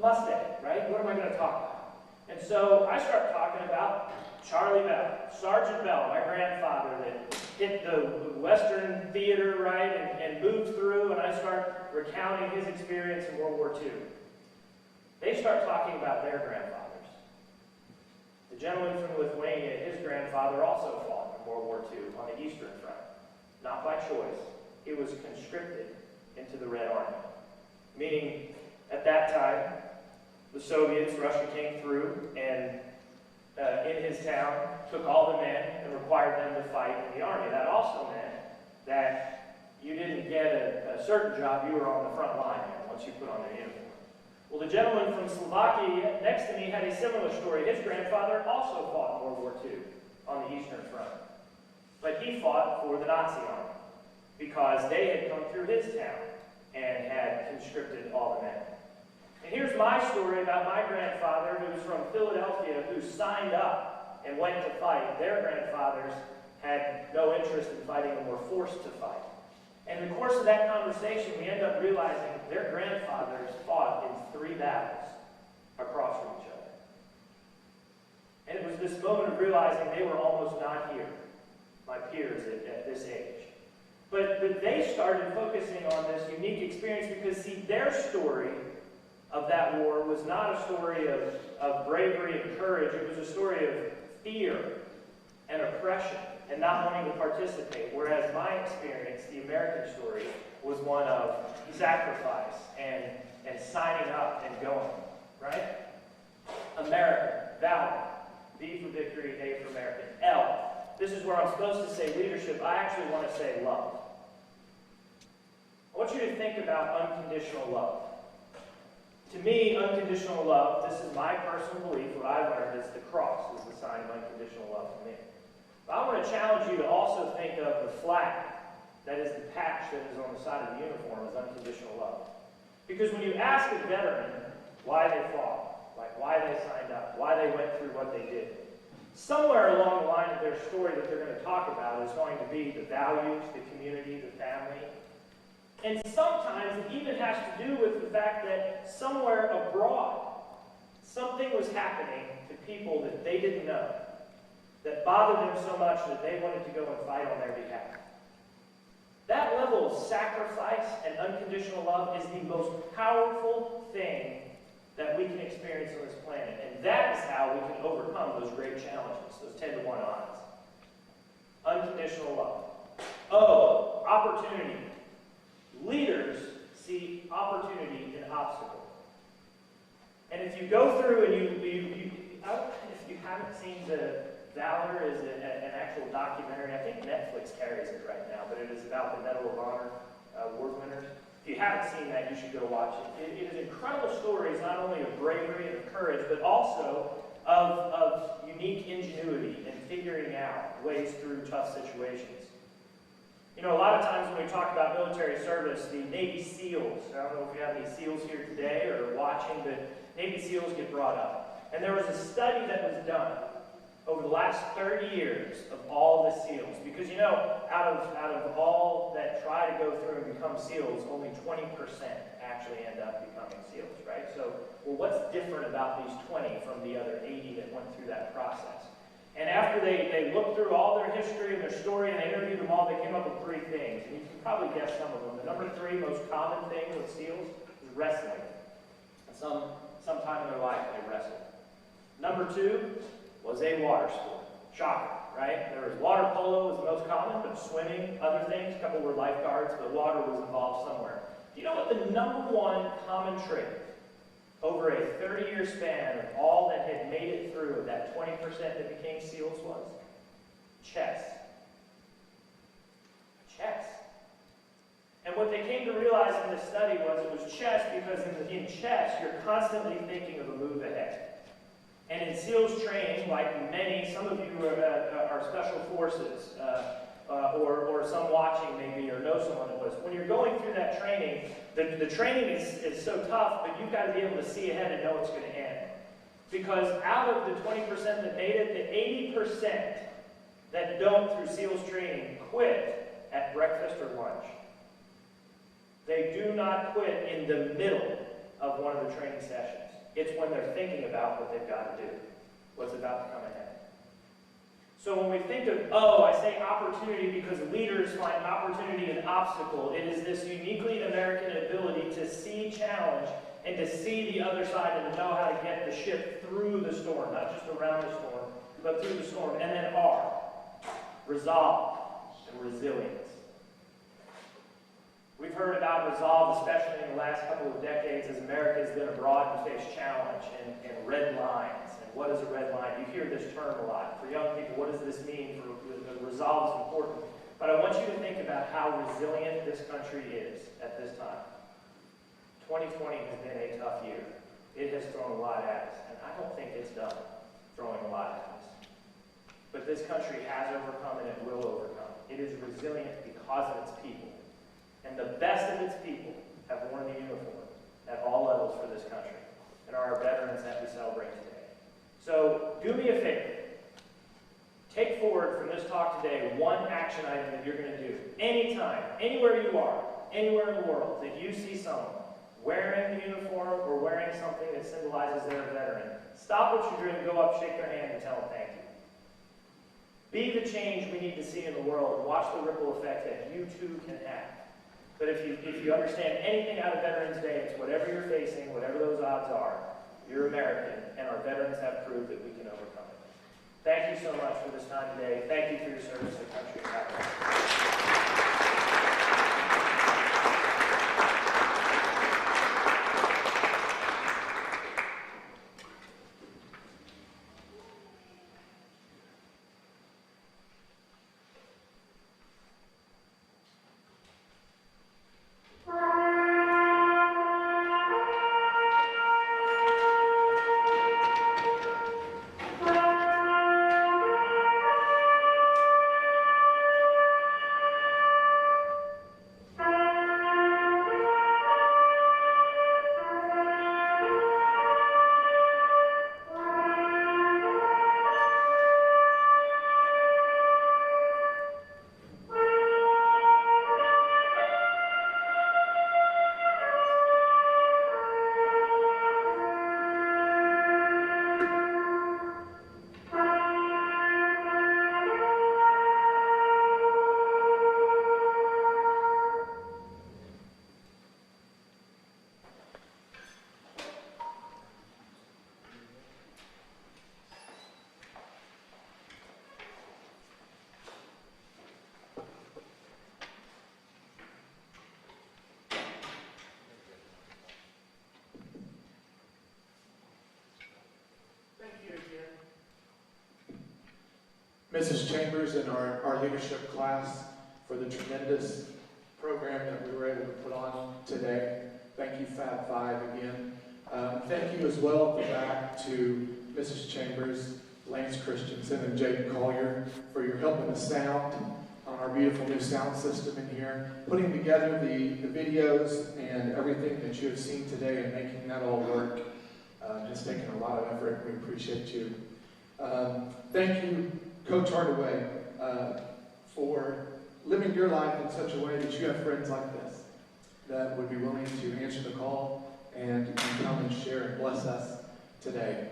Mustang, right? What am I going to talk about? And so I start talking about Charlie Bell, Sergeant Bell, my grandfather that hit the Western theater, right, and moved through, and I start recounting his experience in World War II. They start talking about their grandfathers. The gentleman from Lithuania, his grandfather also fought in World War II on the Eastern Front. Not by choice. He was conscripted into the Red Army. Meaning, at that time, the Soviets, Russia came through and in his town took all the men and required them to fight in the army. That also meant that you didn't get a certain job, you were on the front line once you put on the uniform. Well, the gentleman from Slovakia next to me had a similar story. His grandfather also fought in World War II on the Eastern Front. But he fought for the Nazi army because they had come through his town and had conscripted all the men. And here's my story about my grandfather, who's from Philadelphia, who signed up and went to fight. Their grandfathers had no interest in fighting and were forced to fight. And in the course of that conversation, we end up realizing their grandfathers fought in 3 battles across from each other. And it was this moment of realizing they were almost not here, my peers at this age. But they started focusing on this unique experience because, see, their story of that war was not a story of bravery and courage. It was a story of fear and oppression and not wanting to participate. Whereas my experience, the American story, was one of sacrifice and signing up and going, right? America, valor. V for victory, A for American. L. This is where I'm supposed to say leadership. I actually want to say love. I want you to think about unconditional love. To me, unconditional love, this is my personal belief, what I learned is the cross is the sign of unconditional love for me. But I want to challenge you to also think of the flag, that is the patch that is on the side of the uniform, as unconditional love. Because when you ask a veteran why they fought, like why they signed up, why they went through what they did, somewhere along the line of their story that they're going to talk about is going to be the values, the community, the family. And sometimes it even has to do with the fact that somewhere abroad, something was happening to people that they didn't know, that bothered them so much that they wanted to go and fight on their behalf. That level of sacrifice and unconditional love is the most powerful thing that we can experience on this planet. And that is how we can overcome those great challenges, those 10-to-1 odds. Unconditional love. O, opportunity. Leaders see opportunity in obstacle. And if you go through and if you haven't seen the Valor is an actual documentary. I think Netflix carries it right now, but it is about the Medal of Honor award winners. If you haven't seen that, you should go watch it. It is incredible stories, not only of bravery and of courage, but also of unique ingenuity and figuring out ways through tough situations. You know, a lot of times when we talk about military service, the Navy SEALs, I don't know if we have any SEALs here today or watching, but Navy SEALs get brought up. And there was a study that was done over the last 30 years of all the SEALs. Because, you know, out of all that try to go through and become SEALs, only 20% actually end up becoming SEALs, right? So, well, what's different about these 20 from the other 80 that went through that process? And after they looked through all their history and their story and they interviewed them all, they came up with 3 things. And you can probably guess some of them. The number 3 most common thing with SEALs is wrestling. And sometime in their life they wrestled. Number 2 was a water sport. Shocker, right? There was water polo was the most common, but swimming, other things, a couple were lifeguards, but water was involved somewhere. Do you know what the number 1 common trait over a 30-year span of all that had made it through of that 20% that became SEALs was? Chess. Chess. And what they came to realize in this study was it was chess because in chess, you're constantly thinking of a move ahead. And in SEALs training, like many, some of you are special forces, or some watching maybe, or know someone that was. When you're going through that training, the training is so tough, but you've got to be able to see ahead and know it's going to end. Because out of the 20% that made it, the 80% that don't through SEALs training quit at breakfast or lunch. They do not quit in the middle of one of the training sessions. It's when they're thinking about what they've got to do, what's about to come ahead. So when we think of, I say opportunity because leaders find opportunity an obstacle. It is this uniquely American ability to see challenge and to see the other side and to know how to get the ship through the storm, not just around the storm, but through the storm. And then R, resolve and resilience. We've heard about resolve, especially in the last couple of decades, as America has been abroad and faced challenge and red lines. And what is a red line? You hear this term a lot. For young people, what does this mean? Resolve is important. But I want you to think about how resilient this country is at this time. 2020 has been a tough year. It has thrown a lot at us, and I don't think it's done throwing a lot at us. But this country has overcome and it will overcome. It is resilient because of its people. And the best of its people have worn the uniform at all levels for this country and are our veterans that we celebrate today. So do me a favor. take forward from this talk today one action item that you're going to do. Anytime, anywhere you are, anywhere in the world, that you see someone wearing the uniform or wearing something that symbolizes they're a veteran, stop what you're doing, go up, shake their hand, and tell them thank you. Be the change we need to see in the world, and watch the ripple effect that you too can have. But if you understand anything out of Veterans Day, it's whatever you're facing, whatever those odds are, you're American, and our veterans have proved that we can overcome it. Thank you so much for this time today. Thank you for your service to the country and Capitol. Mrs. Chambers and our leadership class for the tremendous program that we were able to put on today. Thank you, Fab Five, again. Thank you as well at the back to Mrs. Chambers, Lance Christensen, and Jake Collier for your help in the sound on our beautiful new sound system in here, putting together the videos and everything that you have seen today and making that all work. It's taken a lot of effort. We appreciate you. Thank you, Coach Hardaway, for living your life in such a way that you have friends like this that would be willing to answer the call and come and share and bless us today.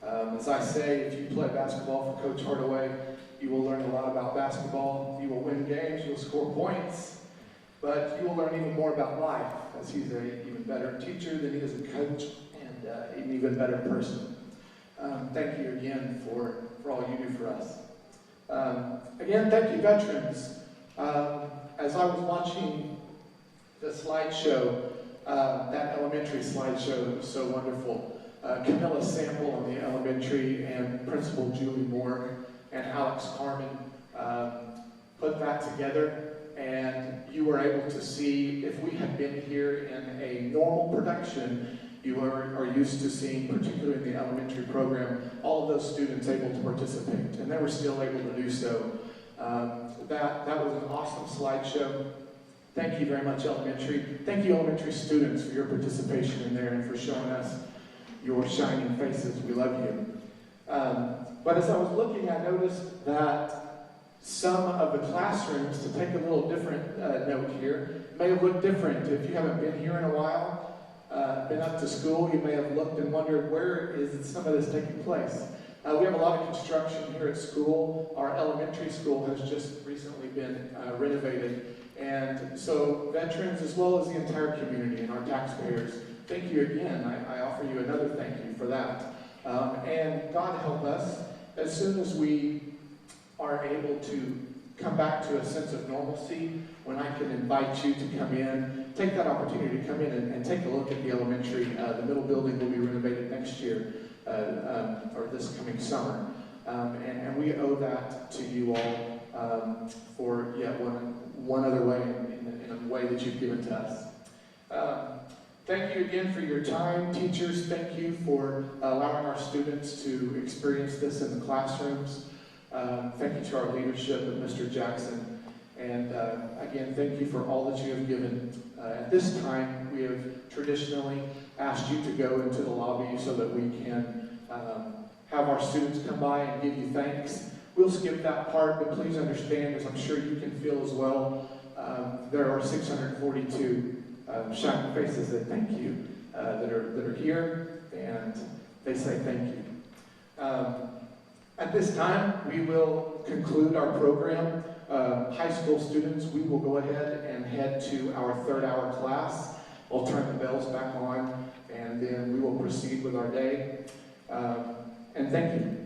As I say, if you play basketball for Coach Hardaway, you will learn a lot about basketball. You will win games, you will score points, but you will learn even more about life, as he's an even better teacher than he is a coach and an even better person. Thank you again for all you do for us. Again, thank you, veterans. As I was watching the slideshow, that elementary slideshow was so wonderful. Camilla Sample in the elementary and Principal Julie Moore and Alex Carmen put that together, and you were able to see, if we had been here in a normal production, you are used to seeing, particularly in the elementary program, all of those students able to participate, and they were still able to do so. That was an awesome slideshow. Thank you very much, elementary. Thank you, elementary students, for your participation in there and for showing us your shining faces. We love you. But as I was looking, I noticed that some of the classrooms, to take a little different note here, may have looked different. If you haven't been here in a while, been up to school, you may have looked and wondered, where is some of this taking place? We have a lot of construction here at school. Our elementary school has just recently been renovated. And so veterans, as well as the entire community and our taxpayers, thank you again. I offer you another thank you for that. And God help us, as soon as we are able to come back to a sense of normalcy, when I can invite you to come in, take that opportunity to come in and take a look at the elementary. The middle building will be renovated next year, or this coming summer. And we owe that to you all for yet one other way, in a way that you've given to us. Thank you again for your time. Teachers, thank you for allowing our students to experience this in the classrooms. Thank you to our leadership and Mr. Jackson. And again, thank you for all that you have given. At this time, we have traditionally asked you to go into the lobby so that we can have our students come by and give you thanks. We'll skip that part, but please understand, as I'm sure you can feel as well, there are 642 shining faces that thank you, that are here, and they say thank you. At this time, we will conclude our program. High school students, we will go ahead and head to our third hour class. We'll turn the bells back on, and then we will proceed with our day. And thank you.